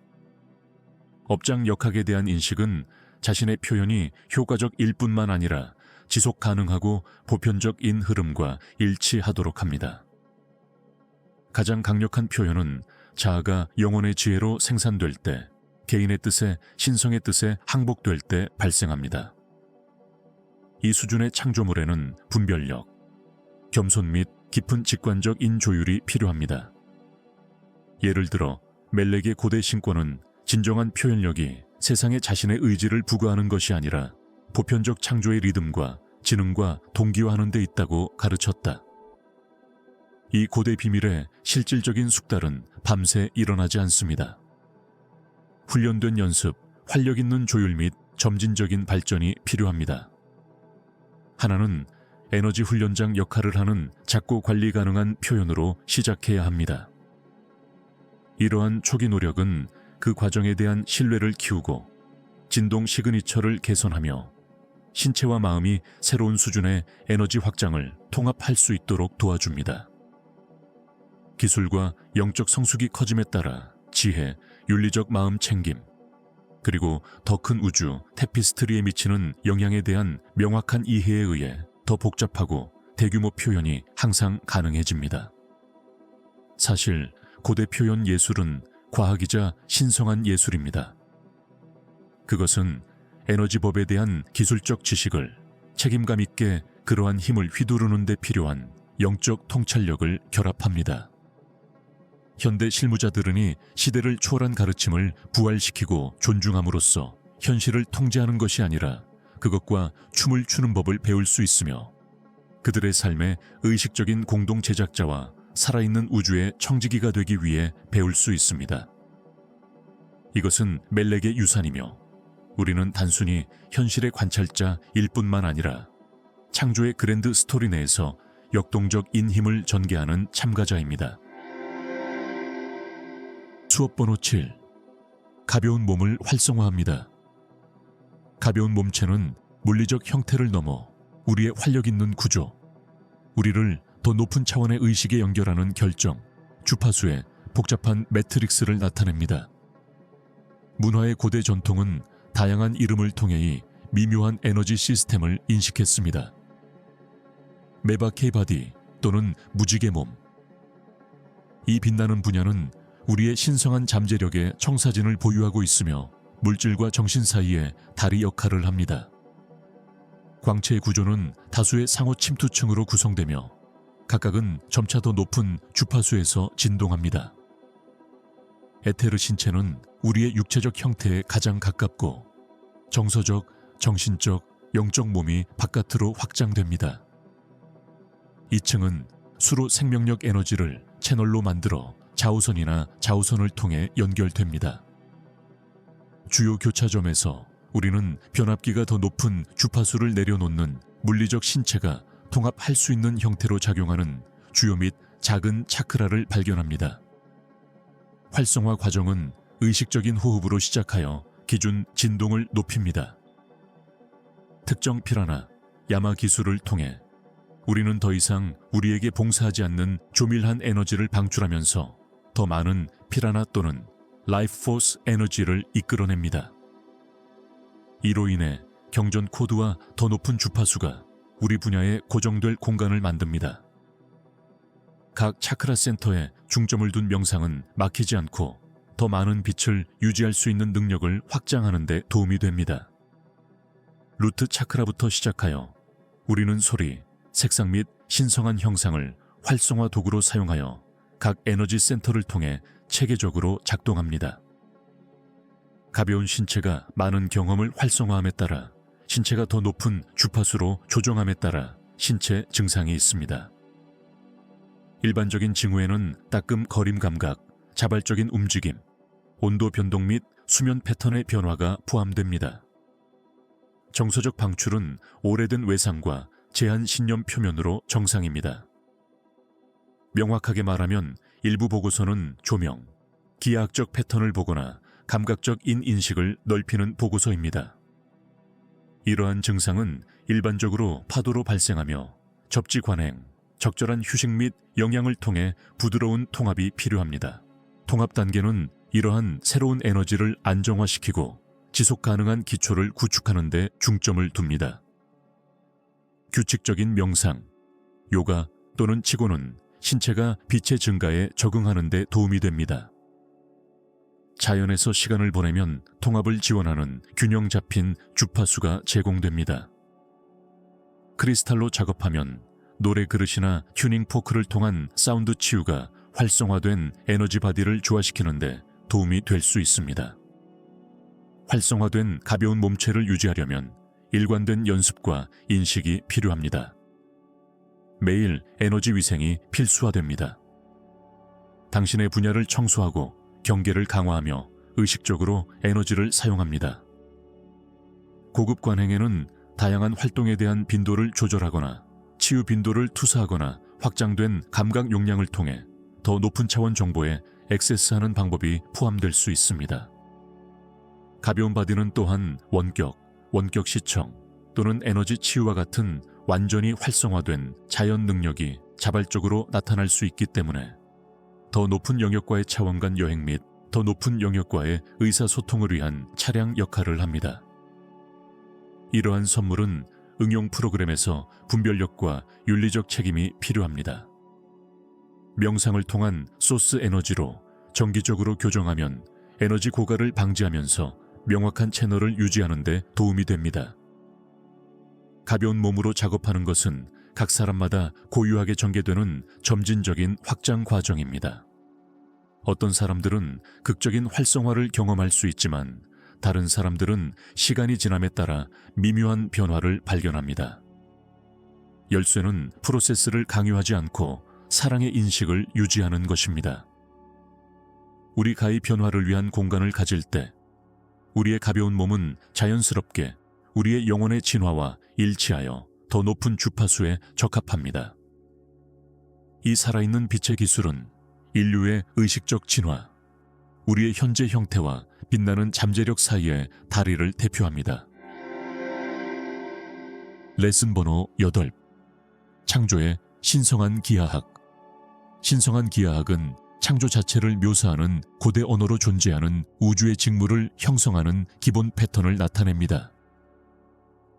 업장 역학에 대한 인식은 자신의 표현이 효과적일 뿐만 아니라 지속 가능하고 보편적인 흐름과 일치하도록 합니다. 가장 강력한 표현은 자아가 영혼의 지혜로 생산될 때, 개인의 뜻에 신성의 뜻에 항복될 때 발생합니다. 이 수준의 창조물에는 분별력, 겸손 및 깊은 직관적 인조율이 필요합니다. 예를 들어 멜렉의 고대 신권은 진정한 표현력이 세상에 자신의 의지를 부과하는 것이 아니라 보편적 창조의 리듬과 지능과 동기화하는 데 있다고 가르쳤다. 이 고대 비밀의 실질적인 숙달은 밤새 일어나지 않습니다. 훈련된 연습, 활력 있는 조율 및 점진적인 발전이 필요합니다. 하나는 에너지 훈련장 역할을 하는 작고 관리 가능한 표현으로 시작해야 합니다. 이러한 초기 노력은 그 과정에 대한 신뢰를 키우고 진동 시그니처를 개선하며 신체와 마음이 새로운 수준의 에너지 확장을 통합할 수 있도록 도와줍니다. 기술과 영적 성숙이 커짐에 따라 지혜, 윤리적 마음 챙김, 그리고 더 큰 우주, 테피스트리에 미치는 영향에 대한 명확한 이해에 의해 더 복잡하고 대규모 표현이 항상 가능해집니다. 사실 고대 표현 예술은 과학이자 신성한 예술입니다. 그것은 에너지법에 대한 기술적 지식을 책임감 있게 그러한 힘을 휘두르는 데 필요한 영적 통찰력을 결합합니다. 현대 실무자들은 시대를 초월한 가르침을 부활시키고 존중함으로써 현실을 통제하는 것이 아니라 그것과 춤을 추는 법을 배울 수 있으며 그들의 삶의 의식적인 공동 제작자와 살아있는 우주의 청지기가 되기 위해 배울 수 있습니다. 이것은 멜렉의 유산이며 우리는 단순히 현실의 관찰자일 뿐만 아니라 창조의 그랜드 스토리 내에서 역동적 인힘을 전개하는 참가자입니다. 수업 번호 7. 가벼운 몸을 활성화합니다. 가벼운 몸체는 물리적 형태를 넘어 우리의 활력 있는 구조, 우리를 더 높은 차원의 의식에 연결하는 결정, 주파수의 복잡한 매트릭스를 나타냅니다. 문화의 고대 전통은 다양한 이름을 통해 이 미묘한 에너지 시스템을 인식했습니다. 메바케 바디 또는 무지개 몸. 이 빛나는 분야는 우리의 신성한 잠재력의 청사진을 보유하고 있으며 물질과 정신 사이에 다리 역할을 합니다. 광채의 구조는 다수의 상호 침투층으로 구성되며 각각은 점차 더 높은 주파수에서 진동합니다. 에테르 신체는 우리의 육체적 형태에 가장 가깝고 정서적, 정신적, 영적 몸이 바깥으로 확장됩니다. 이 층은 수로 생명력 에너지를 채널로 만들어 자우선이나 자우선을 통해 연결됩니다. 주요 교차점에서 우리는 변압기가 더 높은 주파수를 내려놓는 물리적 신체가 통합할 수 있는 형태로 작용하는 주요 및 작은 차크라를 발견합니다. 활성화 과정은 의식적인 호흡으로 시작하여 기준 진동을 높입니다. 특정 피라나 야마 기술을 통해 우리는 더 이상 우리에게 봉사하지 않는 조밀한 에너지를 방출하면서 더 많은 피라나 또는 라이프 포스 에너지를 이끌어냅니다. 이로 인해 경전 코드와 더 높은 주파수가 우리 분야에 고정될 공간을 만듭니다. 각 차크라 센터에 중점을 둔 명상은 막히지 않고 더 많은 빛을 유지할 수 있는 능력을 확장하는 데 도움이 됩니다. 루트 차크라부터 시작하여 우리는 소리, 색상 및 신성한 형상을 활성화 도구로 사용하여 각 에너지 센터를 통해 체계적으로 작동합니다. 가벼운 신체가 많은 경험을 활성화함에 따라 신체가 더 높은 주파수로 조정함에 따라 신체 증상이 있습니다. 일반적인 징후에는 따끔 거림 감각, 자발적인 움직임, 온도 변동 및 수면 패턴의 변화가 포함됩니다. 정서적 방출은 오래된 외상과 제한 신념 표면으로 정상입니다. 명확하게 말하면 일부 보고서는 조명, 기하학적 패턴을 보거나 감각적 인식을 넓히는 보고서입니다. 이러한 증상은 일반적으로 파도로 발생하며 접지 관행, 적절한 휴식 및 영양을 통해 부드러운 통합이 필요합니다. 통합 단계는 이러한 새로운 에너지를 안정화시키고 지속 가능한 기초를 구축하는 데 중점을 둡니다. 규칙적인 명상, 요가 또는 치고는 신체가 빛의 증가에 적응하는 데 도움이 됩니다. 자연에서 시간을 보내면 통합을 지원하는 균형 잡힌 주파수가 제공됩니다. 크리스탈로 작업하면 노래 그릇이나 튜닝 포크를 통한 사운드 치유가 활성화된 에너지 바디를 조화시키는데 도움이 될 수 있습니다. 활성화된 가벼운 몸체를 유지하려면 일관된 연습과 인식이 필요합니다. 매일 에너지 위생이 필수화됩니다. 당신의 분야를 청소하고 경계를 강화하며 의식적으로 에너지를 사용합니다. 고급 관행에는 다양한 활동에 대한 빈도를 조절하거나 치유 빈도를 투사하거나 확장된 감각 용량을 통해 더 높은 차원 정보에 액세스하는 방법이 포함될 수 있습니다. 가벼운 바디는 또한 원격 시청 또는 에너지 치유와 같은 완전히 활성화된 자연 능력이 자발적으로 나타날 수 있기 때문에 더 높은 영역과의 차원 간 여행 및 더 높은 영역과의 의사소통을 위한 차량 역할을 합니다. 이러한 선물은 응용 프로그램에서 분별력과 윤리적 책임이 필요합니다. 명상을 통한 소스 에너지로 정기적으로 교정하면 에너지 고갈을 방지하면서 명확한 채널을 유지하는 데 도움이 됩니다. 가벼운 몸으로 작업하는 것은 각 사람마다 고유하게 전개되는 점진적인 확장 과정입니다. 어떤 사람들은 극적인 활성화를 경험할 수 있지만 다른 사람들은 시간이 지남에 따라 미묘한 변화를 발견합니다. 열쇠는 프로세스를 강요하지 않고 사랑의 인식을 유지하는 것입니다. 우리 가의 변화를 위한 공간을 가질 때 우리의 가벼운 몸은 자연스럽게 우리의 영혼의 진화와 일치하여 더 높은 주파수에 적합합니다. 이 살아있는 빛의 기술은 인류의 의식적 진화, 우리의 현재 형태와 빛나는 잠재력 사이의 다리를 대표합니다. 레슨 번호 8. 창조의 신성한 기하학. 신성한 기하학은 창조 자체를 묘사하는 고대 언어로 존재하는 우주의 직무를 형성하는 기본 패턴을 나타냅니다.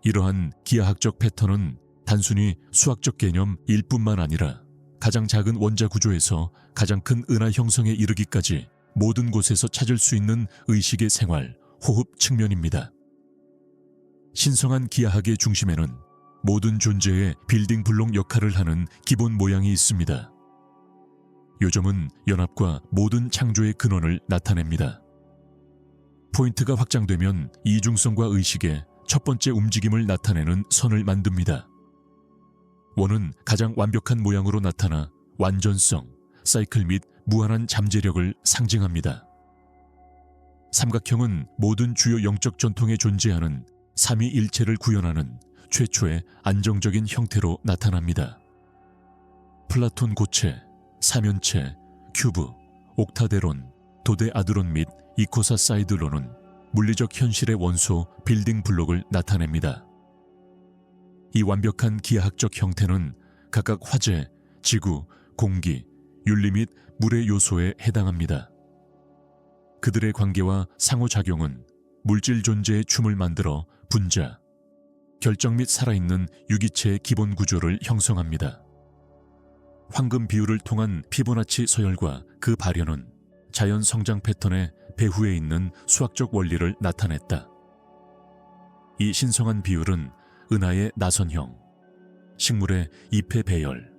이러한 기하학적 패턴은 단순히 수학적 개념일 뿐만 아니라 가장 작은 원자 구조에서 가장 큰 은하 형성에 이르기까지 모든 곳에서 찾을 수 있는 의식의 생활, 호흡 측면입니다. 신성한 기하학의 중심에는 모든 존재의 빌딩 블록 역할을 하는 기본 모양이 있습니다. 요점은 연합과 모든 창조의 근원을 나타냅니다. 포인트가 확장되면 이중성과 의식의 첫 번째 움직임을 나타내는 선을 만듭니다. 원은 가장 완벽한 모양으로 나타나 완전성, 사이클 및 무한한 잠재력을 상징합니다. 삼각형은 모든 주요 영적 전통에 존재하는 삼위일체를 구현하는 최초의 안정적인 형태로 나타납니다. 플라톤 고체, 사면체, 큐브, 옥타데론, 도데아드론 및 이코사사이드론은 물리적 현실의 원소 빌딩 블록을 나타냅니다. 이 완벽한 기하학적 형태는 각각 화재, 지구, 공기, 윤리 및 물의 요소에 해당합니다. 그들의 관계와 상호작용은 물질 존재의 춤을 만들어 분자, 결정 및 살아있는 유기체의 기본 구조를 형성합니다. 황금 비율을 통한 피보나치 서열과 그 발현은 자연 성장 패턴의 배후에 있는 수학적 원리를 나타냈다. 이 신성한 비율은 은하의 나선형, 식물의 잎의 배열,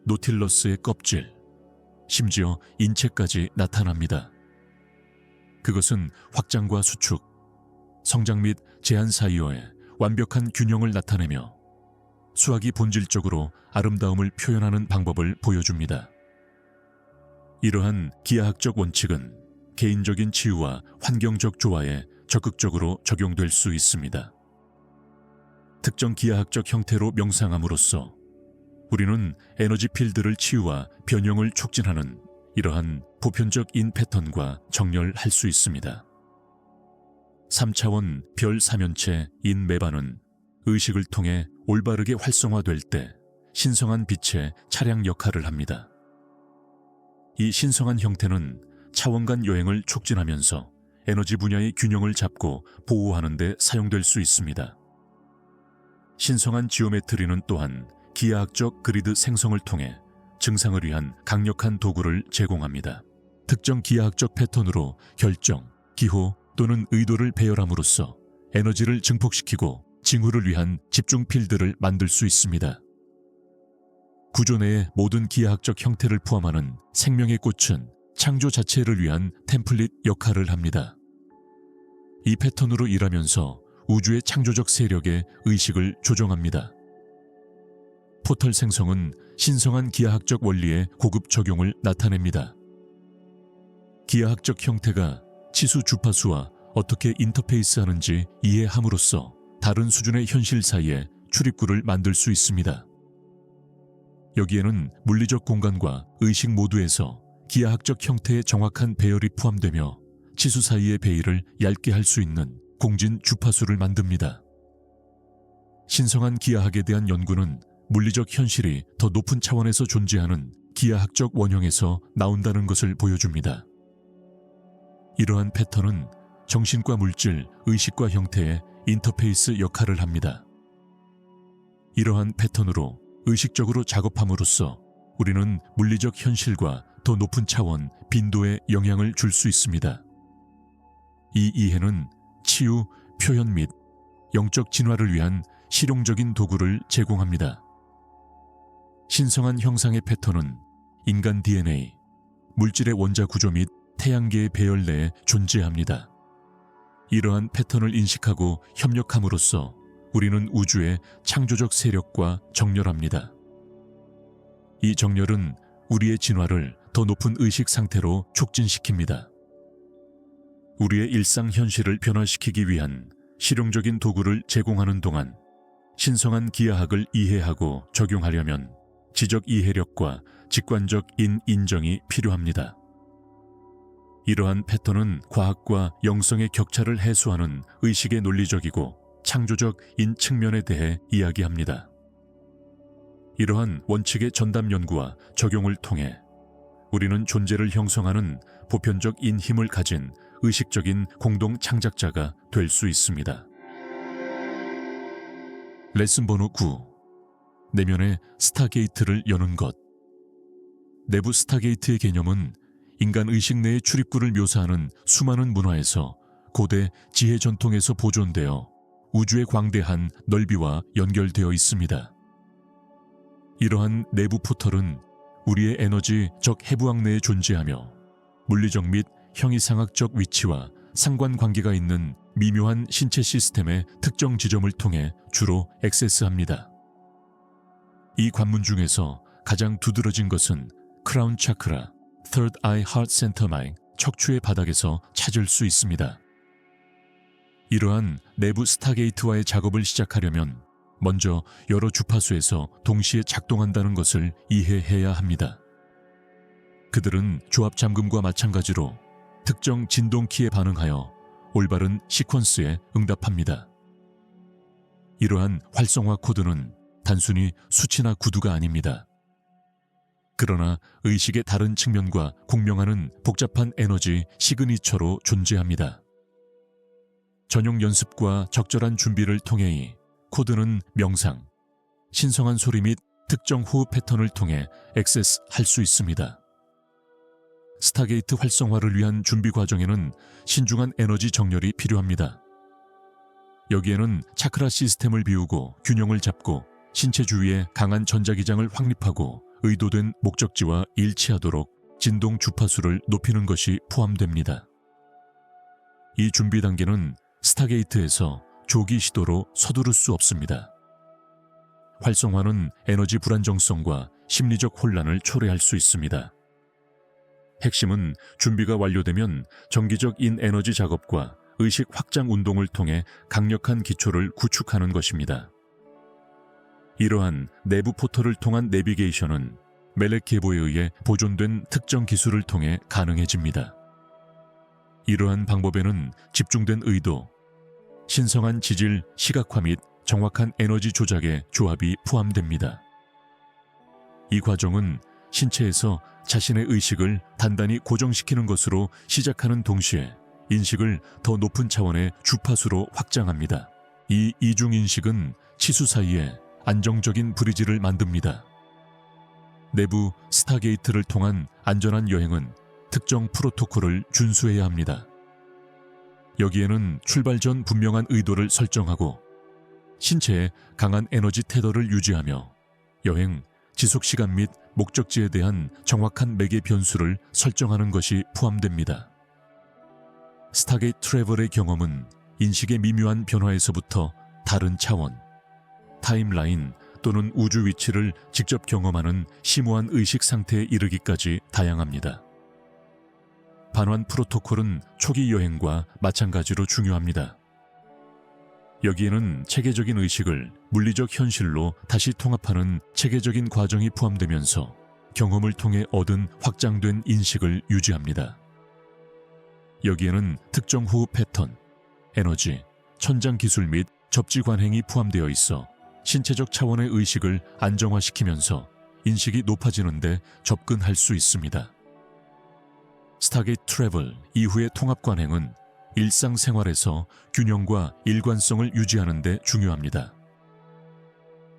노틸러스의 껍질, 심지어 인체까지 나타납니다. 그것은 확장과 수축, 성장 및 제한 사이의 완벽한 균형을 나타내며 수학이 본질적으로 아름다움을 표현하는 방법을 보여줍니다. 이러한 기하학적 원칙은 개인적인 치유와 환경적 조화에 적극적으로 적용될 수 있습니다. 특정 기하학적 형태로 명상함으로써 우리는 에너지 필드를 치유와 변형을 촉진하는 이러한 보편적 인 패턴과 정렬할 수 있습니다. 3차원 별 사면체 인 메바는 의식을 통해 올바르게 활성화될 때 신성한 빛의 차량 역할을 합니다. 이 신성한 형태는 차원 간 여행을 촉진하면서 에너지 분야의 균형을 잡고 보호하는 데 사용될 수 있습니다. 신성한 지오메트리는 또한 기하학적 그리드 생성을 통해 증상을 위한 강력한 도구를 제공합니다. 특정 기하학적 패턴으로 결정, 기호 또는 의도를 배열함으로써 에너지를 증폭시키고 징후를 위한 집중 필드를 만들 수 있습니다. 구조 내의 모든 기하학적 형태를 포함하는 생명의 꽃은 창조 자체를 위한 템플릿 역할을 합니다. 이 패턴으로 일하면서 우주의 창조적 세력의 의식을 조정합니다. 포털 생성은 신성한 기하학적 원리의 고급 적용을 나타냅니다. 기하학적 형태가 치수 주파수와 어떻게 인터페이스하는지 이해함으로써 다른 수준의 현실 사이에 출입구를 만들 수 있습니다. 여기에는 물리적 공간과 의식 모두에서 기하학적 형태의 정확한 배열이 포함되며 치수 사이의 베일을 얇게 할 수 있는 공진 주파수를 만듭니다. 신성한 기하학에 대한 연구는 물리적 현실이 더 높은 차원에서 존재하는 기하학적 원형에서 나온다는 것을 보여줍니다. 이러한 패턴은 정신과 물질, 의식과 형태의 인터페이스 역할을 합니다. 이러한 패턴으로 의식적으로 작업함으로써 우리는 물리적 현실과 더 높은 차원, 빈도에 영향을 줄 수 있습니다. 이 이해는 치유, 표현 및 영적 진화를 위한 실용적인 도구를 제공합니다. 신성한 형상의 패턴은 인간 DNA, 물질의 원자 구조 및 태양계의 배열 내에 존재합니다. 이러한 패턴을 인식하고 협력함으로써 우리는 우주의 창조적 세력과 정렬합니다. 이 정렬은 우리의 진화를 더 높은 의식 상태로 촉진시킵니다. 우리의 일상 현실을 변화시키기 위한 실용적인 도구를 제공하는 동안 신성한 기하학을 이해하고 적용하려면 지적 이해력과 직관적 인정이 필요합니다. 이러한 패턴은 과학과 영성의 격차를 해소하는 의식의 논리적이고 창조적 인 측면에 대해 이야기합니다. 이러한 원칙의 전담 연구와 적용을 통해 우리는 존재를 형성하는 보편적 인 힘을 가진 의식적인 공동 창작자가 될 수 있습니다. 레슨 번호 9. 내면의 스타게이트를 여는 것. 내부 스타게이트의 개념은 인간 의식 내의 출입구를 묘사하는 수많은 문화에서 고대 지혜 전통에서 보존되어 우주의 광대한 넓이와 연결되어 있습니다. 이러한 내부 포털은 우리의 에너지 적 해부학 내에 존재하며 물리적 및 형이상학적 위치와 상관관계가 있는 미묘한 신체 시스템의 특정 지점을 통해 주로 액세스합니다. 이 관문 중에서 가장 두드러진 것은 크라운 차크라, Third Eye Heart Center의 척추의 바닥에서 찾을 수 있습니다. 이러한 내부 스타게이트와의 작업을 시작하려면 먼저 여러 주파수에서 동시에 작동한다는 것을 이해해야 합니다. 그들은 조합 잠금과 마찬가지로 특정 진동 키에 반응하여 올바른 시퀀스에 응답합니다. 이러한 활성화 코드는 단순히 수치나 구두가 아닙니다. 그러나 의식의 다른 측면과 공명하는 복잡한 에너지 시그니처로 존재합니다. 전용 연습과 적절한 준비를 통해 이 코드는 명상, 신성한 소리 및 특정 호흡 패턴을 통해 액세스할 수 있습니다. 스타게이트 활성화를 위한 준비 과정에는 신중한 에너지 정렬이 필요합니다. 여기에는 차크라 시스템을 비우고 균형을 잡고 신체 주위에 강한 전자기장을 확립하고 의도된 목적지와 일치하도록 진동 주파수를 높이는 것이 포함됩니다. 이 준비 단계는 스타게이트에서 조기 시도로 서두를 수 없습니다. 활성화는 에너지 불안정성과 심리적 혼란을 초래할 수 있습니다. 핵심은 준비가 완료되면 정기적 인에너지 작업과 의식 확장 운동을 통해 강력한 기초를 구축하는 것입니다. 이러한 내부 포털을 통한 내비게이션은 멜렉케보에 의해 보존된 특정 기술을 통해 가능해집니다. 이러한 방법에는 집중된 의도, 신성한 지질, 시각화 및 정확한 에너지 조작의 조합이 포함됩니다. 이 과정은 신체에서 자신의 의식을 단단히 고정시키는 것으로 시작하는 동시에 인식을 더 높은 차원의 주파수로 확장합니다. 이 이중인식은 치수 사이에 안정적인 브리지를 만듭니다. 내부 스타게이트를 통한 안전한 여행은 특정 프로토콜을 준수해야 합니다. 여기에는 출발 전 분명한 의도를 설정하고 신체에 강한 에너지 테더를 유지하며 여행, 지속 시간 및 목적지에 대한 정확한 매개 변수를 설정하는 것이 포함됩니다. 스타게이트 트래블의 경험은 인식의 미묘한 변화에서부터 다른 차원, 타임라인 또는 우주 위치를 직접 경험하는 심오한 의식 상태에 이르기까지 다양합니다. 반환 프로토콜은 초기 여행과 마찬가지로 중요합니다. 여기에는 체계적인 의식을 물리적 현실로 다시 통합하는 체계적인 과정이 포함되면서 경험을 통해 얻은 확장된 인식을 유지합니다. 여기에는 특정 호흡 패턴, 에너지, 천장 기술 및 접지 관행이 포함되어 있어 신체적 차원의 의식을 안정화시키면서 인식이 높아지는 데 접근할 수 있습니다. 스타게이트 트래블 이후의 통합 관행은 일상생활에서 균형과 일관성을 유지하는 데 중요합니다.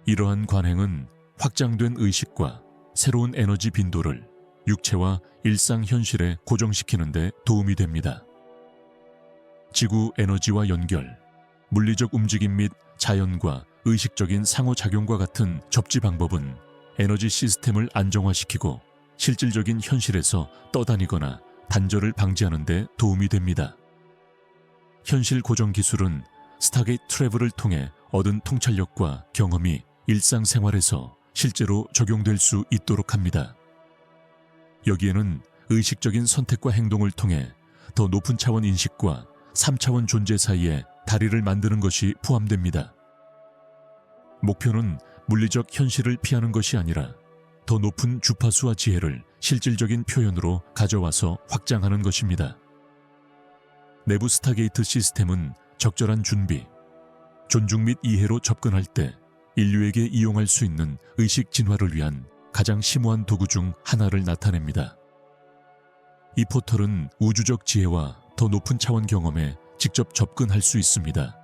이러한 관행은 확장된 의식과 새로운 에너지 빈도를 육체와 일상 현실에 고정시키는 데 도움이 됩니다. 지구 에너지와 연결, 물리적 움직임 및 자연과 의식적인 상호작용과 같은 접지 방법은 에너지 시스템을 안정화시키고 실질적인 현실에서 떠다니거나 단절을 방지하는 데 도움이 됩니다. 현실 고정 기술은 스타게이트 트래블을 통해 얻은 통찰력과 경험이 일상생활에서 실제로 적용될 수 있도록 합니다. 여기에는 의식적인 선택과 행동을 통해 더 높은 차원 인식과 3차원 존재 사이에 다리를 만드는 것이 포함됩니다. 목표는 물리적 현실을 피하는 것이 아니라 더 높은 주파수와 지혜를 실질적인 표현으로 가져와서 확장하는 것입니다. 내부 스타게이트 시스템은 적절한 준비, 존중 및 이해로 접근할 때 인류에게 이용할 수 있는 의식 진화를 위한 가장 심오한 도구 중 하나를 나타냅니다. 이 포털은 우주적 지혜와 더 높은 차원 경험에 직접 접근할 수 있습니다.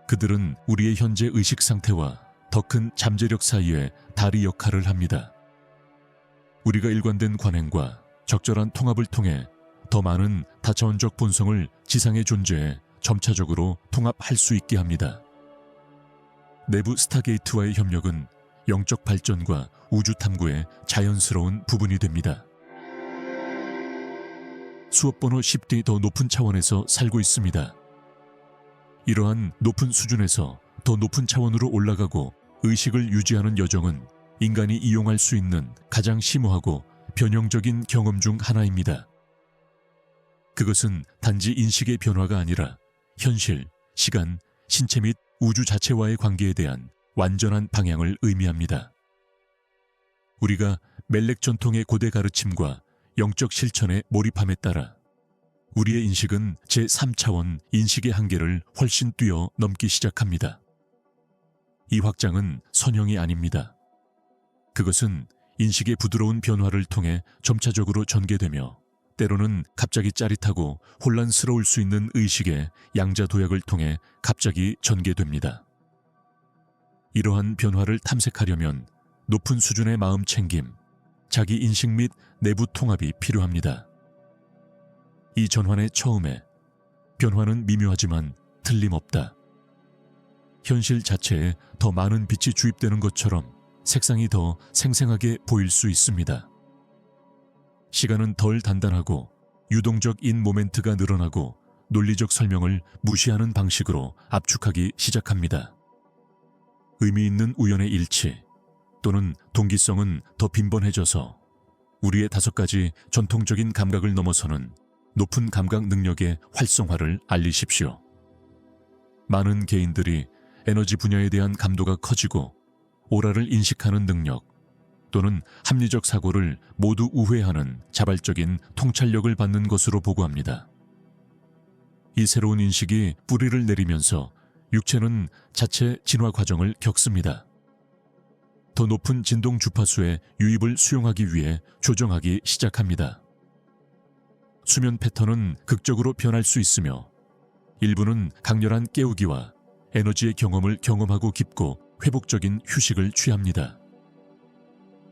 그들은 우리의 현재 의식 상태와 더 큰 잠재력 사이에 다리 역할을 합니다. 우리가 일관된 관행과 적절한 통합을 통해 더 많은 다차원적 본성을 지상의 존재에 점차적으로 통합할 수 있게 합니다. 내부 스타게이트와의 협력은 영적 발전과 우주 탐구의 자연스러운 부분이 됩니다. 수업 번호 10대 더 높은 차원에서 살고 있습니다. 이러한 높은 수준에서 더 높은 차원으로 올라가고 의식을 유지하는 여정은 인간이 이용할 수 있는 가장 심오하고 변형적인 경험 중 하나입니다. 그것은 단지 인식의 변화가 아니라 현실, 시간, 신체 및 우주 자체와의 관계에 대한 완전한 방향을 의미합니다. 우리가 멜렉 전통의 고대 가르침과 영적 실천에 몰입함에 따라 우리의 인식은 제3차원 인식의 한계를 훨씬 뛰어넘기 시작합니다. 이 확장은 선형이 아닙니다. 그것은 인식의 부드러운 변화를 통해 점차적으로 전개되며 때로는 갑자기 짜릿하고 혼란스러울 수 있는 의식의 양자도약을 통해 갑자기 전개됩니다. 이러한 변화를 탐색하려면 높은 수준의 마음 챙김, 자기 인식 및 내부 통합이 필요합니다. 이 전환의 처음에 변화는 미묘하지만 틀림없다. 현실 자체에 더 많은 빛이 주입되는 것처럼 색상이 더 생생하게 보일 수 있습니다. 시간은 덜 단단하고 유동적 인 모멘트가 늘어나고 논리적 설명을 무시하는 방식으로 압축하기 시작합니다. 의미 있는 우연의 일치 또는 동기성은 더 빈번해져서 우리의 5가지 전통적인 감각을 넘어서는 높은 감각 능력의 활성화를 알리십시오. 많은 개인들이 에너지 분야에 대한 감도가 커지고 오라를 인식하는 능력 또는 합리적 사고를 모두 우회하는 자발적인 통찰력을 받는 것으로 보고합니다. 이 새로운 인식이 뿌리를 내리면서 육체는 자체 진화 과정을 겪습니다. 더 높은 진동 주파수의 유입을 수용하기 위해 조정하기 시작합니다. 수면 패턴은 극적으로 변할 수 있으며 일부는 강렬한 깨우기와 에너지의 경험을 경험하고 깊고 회복적인 휴식을 취합니다.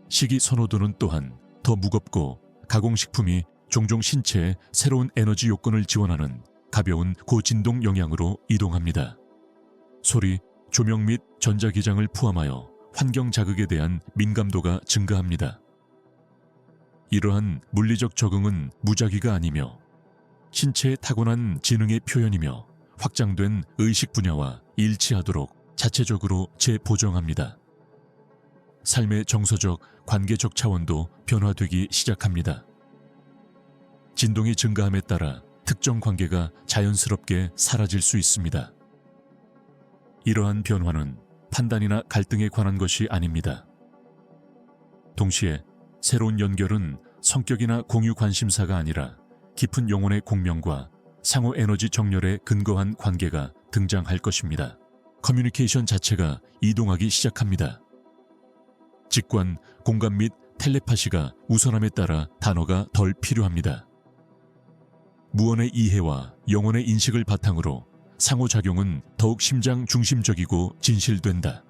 식이 선호도는 또한 더 무겁고 가공식품이 종종 신체에 새로운 에너지 요건을 지원하는 가벼운 고진동 영향으로 이동합니다. 소리, 조명 및 전자기장을 포함하여 환경 자극에 대한 민감도가 증가합니다. 이러한 물리적 적응은 무작위가 아니며 신체의 타고난 지능의 표현이며 확장된 의식 분야와 일치하도록 자체적으로 재보정합니다. 삶의 정서적, 관계적 차원도 변화되기 시작합니다. 진동이 증가함에 따라 특정 관계가 자연스럽게 사라질 수 있습니다. 이러한 변화는 판단이나 갈등에 관한 것이 아닙니다. 동시에 새로운 연결은 성격이나 공유 관심사가 아니라 깊은 영혼의 공명과 상호 에너지 정렬에 근거한 관계가 등장할 것입니다. 커뮤니케이션 자체가 이동하기 시작합니다. 직관, 공감 및 텔레파시가 우선함에 따라 단어가 덜 필요합니다. 무언의 이해와 영혼의 인식을 바탕으로 상호작용은 더욱 심장 중심적이고 진실된다.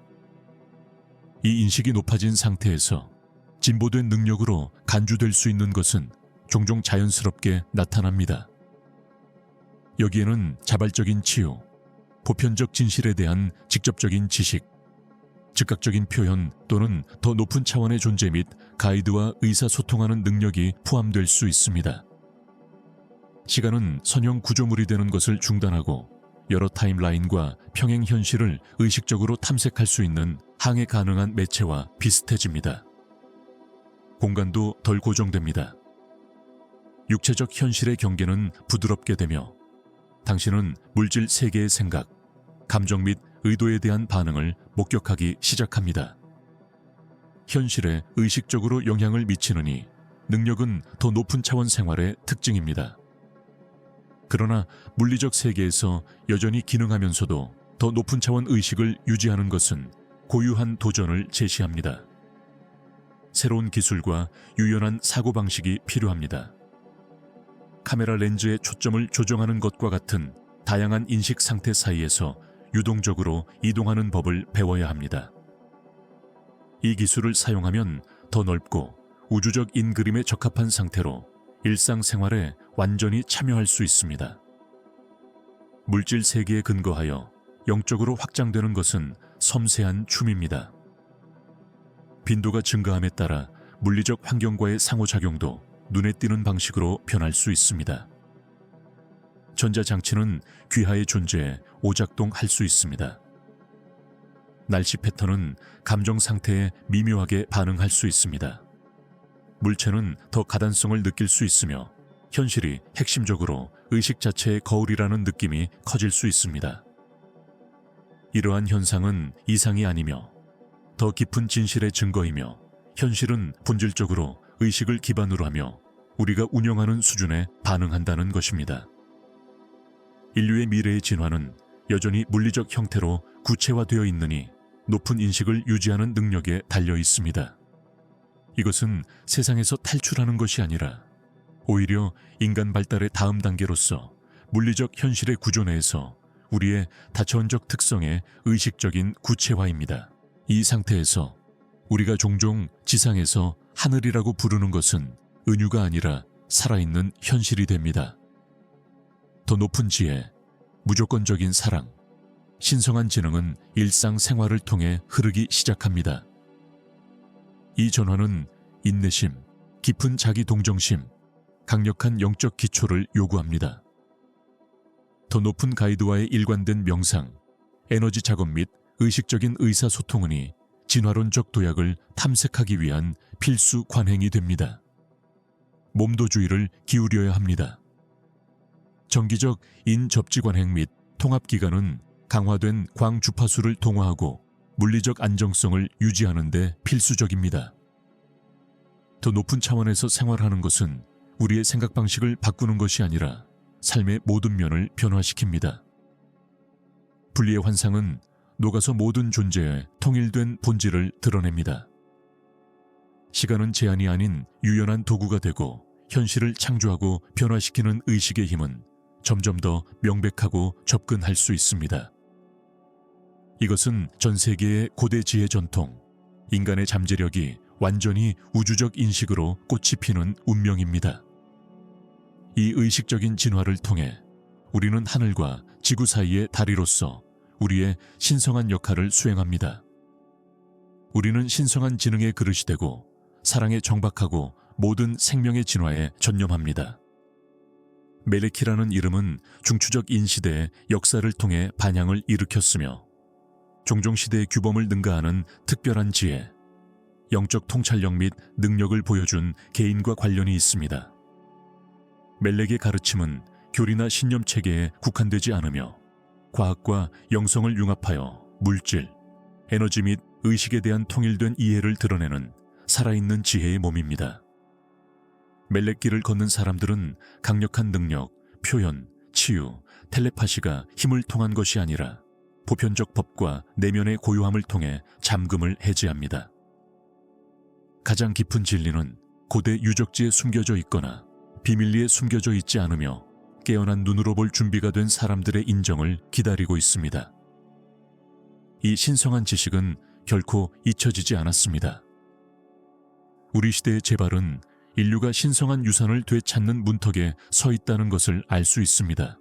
이 인식이 높아진 상태에서 진보된 능력으로 간주될 수 있는 것은 종종 자연스럽게 나타납니다. 여기에는 자발적인 치유, 보편적 진실에 대한 직접적인 지식, 즉각적인 표현 또는 더 높은 차원의 존재 및 가이드와 의사소통하는 능력이 포함될 수 있습니다. 시간은 선형 구조물이 되는 것을 중단하고 여러 타임라인과 평행 현실을 의식적으로 탐색할 수 있는 항해 가능한 매체와 비슷해집니다. 공간도 덜 고정됩니다. 육체적 현실의 경계는 부드럽게 되며 당신은 물질 세계의 생각, 감정 및 의도에 대한 반응을 목격하기 시작합니다. 현실에 의식적으로 영향을 미치느니 능력은 더 높은 차원 생활의 특징입니다. 그러나 물리적 세계에서 여전히 기능하면서도 더 높은 차원 의식을 유지하는 것은 고유한 도전을 제시합니다. 새로운 기술과 유연한 사고방식이 필요합니다. 카메라 렌즈의 초점을 조정하는 것과 같은 다양한 인식 상태 사이에서 유동적으로 이동하는 법을 배워야 합니다. 이 기술을 사용하면 더 넓고 우주적 인그림에 적합한 상태로 일상생활에 완전히 참여할 수 있습니다. 물질 세계에 근거하여 영적으로 확장되는 것은 섬세한 춤입니다. 빈도가 증가함에 따라 물리적 환경과의 상호작용도 눈에 띄는 방식으로 변할 수 있습니다. 전자장치는 귀하의 존재에 오작동할 수 있습니다. 날씨 패턴은 감정 상태에 미묘하게 반응할 수 있습니다. 물체는 더 가단성을 느낄 수 있으며 현실이 핵심적으로 의식 자체의 거울이라는 느낌이 커질 수 있습니다. 이러한 현상은 이상이 아니며 더 깊은 진실의 증거이며 현실은 본질적으로 의식을 기반으로 하며 우리가 운영하는 수준에 반응한다는 것입니다. 인류의 미래의 진화는 여전히 물리적 형태로 구체화되어 있느니 높은 인식을 유지하는 능력에 달려 있습니다. 이것은 세상에서 탈출하는 것이 아니라 오히려 인간 발달의 다음 단계로서 물리적 현실의 구조 내에서 우리의 다차원적 특성의 의식적인 구체화입니다. 이 상태에서 우리가 종종 지상에서 하늘이라고 부르는 것은 은유가 아니라 살아있는 현실이 됩니다. 더 높은 지혜, 무조건적인 사랑, 신성한 지능은 일상생활을 통해 흐르기 시작합니다. 이 전환은 인내심, 깊은 자기 동정심, 강력한 영적 기초를 요구합니다. 더 높은 가이드와의 일관된 명상, 에너지 작업 및 의식적인 의사소통은이 진화론적 도약을 탐색하기 위한 필수 관행이 됩니다. 몸도 주의를 기울여야 합니다. 정기적 인접지 관행 및 통합기간은 강화된 광주파수를 동화하고 물리적 안정성을 유지하는 데 필수적입니다. 더 높은 차원에서 생활하는 것은 우리의 생각 방식을 바꾸는 것이 아니라 삶의 모든 면을 변화시킵니다. 분리의 환상은 녹아서 모든 존재의 통일된 본질을 드러냅니다. 시간은 제한이 아닌 유연한 도구가 되고 현실을 창조하고 변화시키는 의식의 힘은 점점 더 명백하고 접근할 수 있습니다. 이것은 전 세계의 고대 지혜 전통, 인간의 잠재력이 완전히 우주적 인식으로 꽃이 피는 운명입니다. 이 의식적인 진화를 통해 우리는 하늘과 지구 사이의 다리로서 우리의 신성한 역할을 수행합니다. 우리는 신성한 지능의 그릇이 되고 사랑에 정박하고 모든 생명의 진화에 전념합니다. 멜레키라는 이름은 중추적 인시대의 역사를 통해 반향을 일으켰으며 종종 시대의 규범을 능가하는 특별한 지혜, 영적 통찰력 및 능력을 보여준 개인과 관련이 있습니다. 멜렉의 가르침은 교리나 신념 체계에 국한되지 않으며 과학과 영성을 융합하여 물질, 에너지 및 의식에 대한 통일된 이해를 드러내는 살아있는 지혜의 몸입니다. 멜렉길을 걷는 사람들은 강력한 능력, 표현, 치유, 텔레파시가 힘을 통한 것이 아니라 보편적 법과 내면의 고요함을 통해 잠금을 해제합니다. 가장 깊은 진리는 고대 유적지에 숨겨져 있거나 비밀리에 숨겨져 있지 않으며 깨어난 눈으로 볼 준비가 된 사람들의 인정을 기다리고 있습니다. 이 신성한 지식은 결코 잊혀지지 않았습니다. 우리 시대의 재발은 인류가 신성한 유산을 되찾는 문턱에 서 있다는 것을 알 수 있습니다.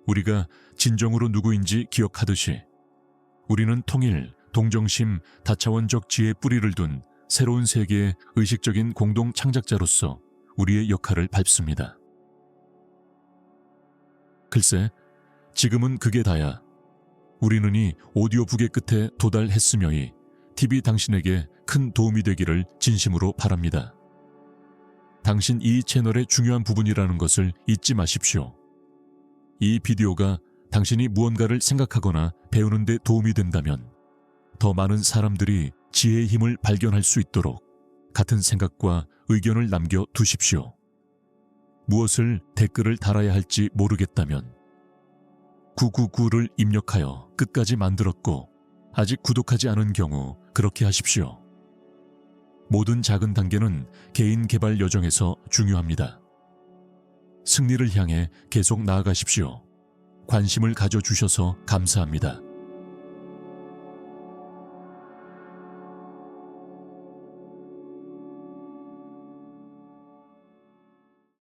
우리가 진정으로 누구인지 기억하듯이 우리는 통일, 동정심, 다차원적 지혜의 뿌리를 둔 새로운 세계의 의식적인 공동 창작자로서 우리의 역할을 밟습니다. 글쎄, 지금은 그게 다야. 우리는 이 오디오북의 끝에 도달했으며이 TV 당신에게 큰 도움이 되기를 진심으로 바랍니다. 당신 이 채널의 중요한 부분이라는 것을 잊지 마십시오. 이 비디오가 당신이 무언가를 생각하거나 배우는 데 도움이 된다면 더 많은 사람들이 지혜의 힘을 발견할 수 있도록 같은 생각과 의견을 남겨두십시오. 무엇을 댓글을 달아야 할지 모르겠다면 999를 입력하여 끝까지 만들었고 아직 구독하지 않은 경우 그렇게 하십시오. 모든 작은 단계는 개인 개발 여정에서 중요합니다. 승리를 향해 계속 나아가십시오. 관심을 가져주셔서 감사합니다.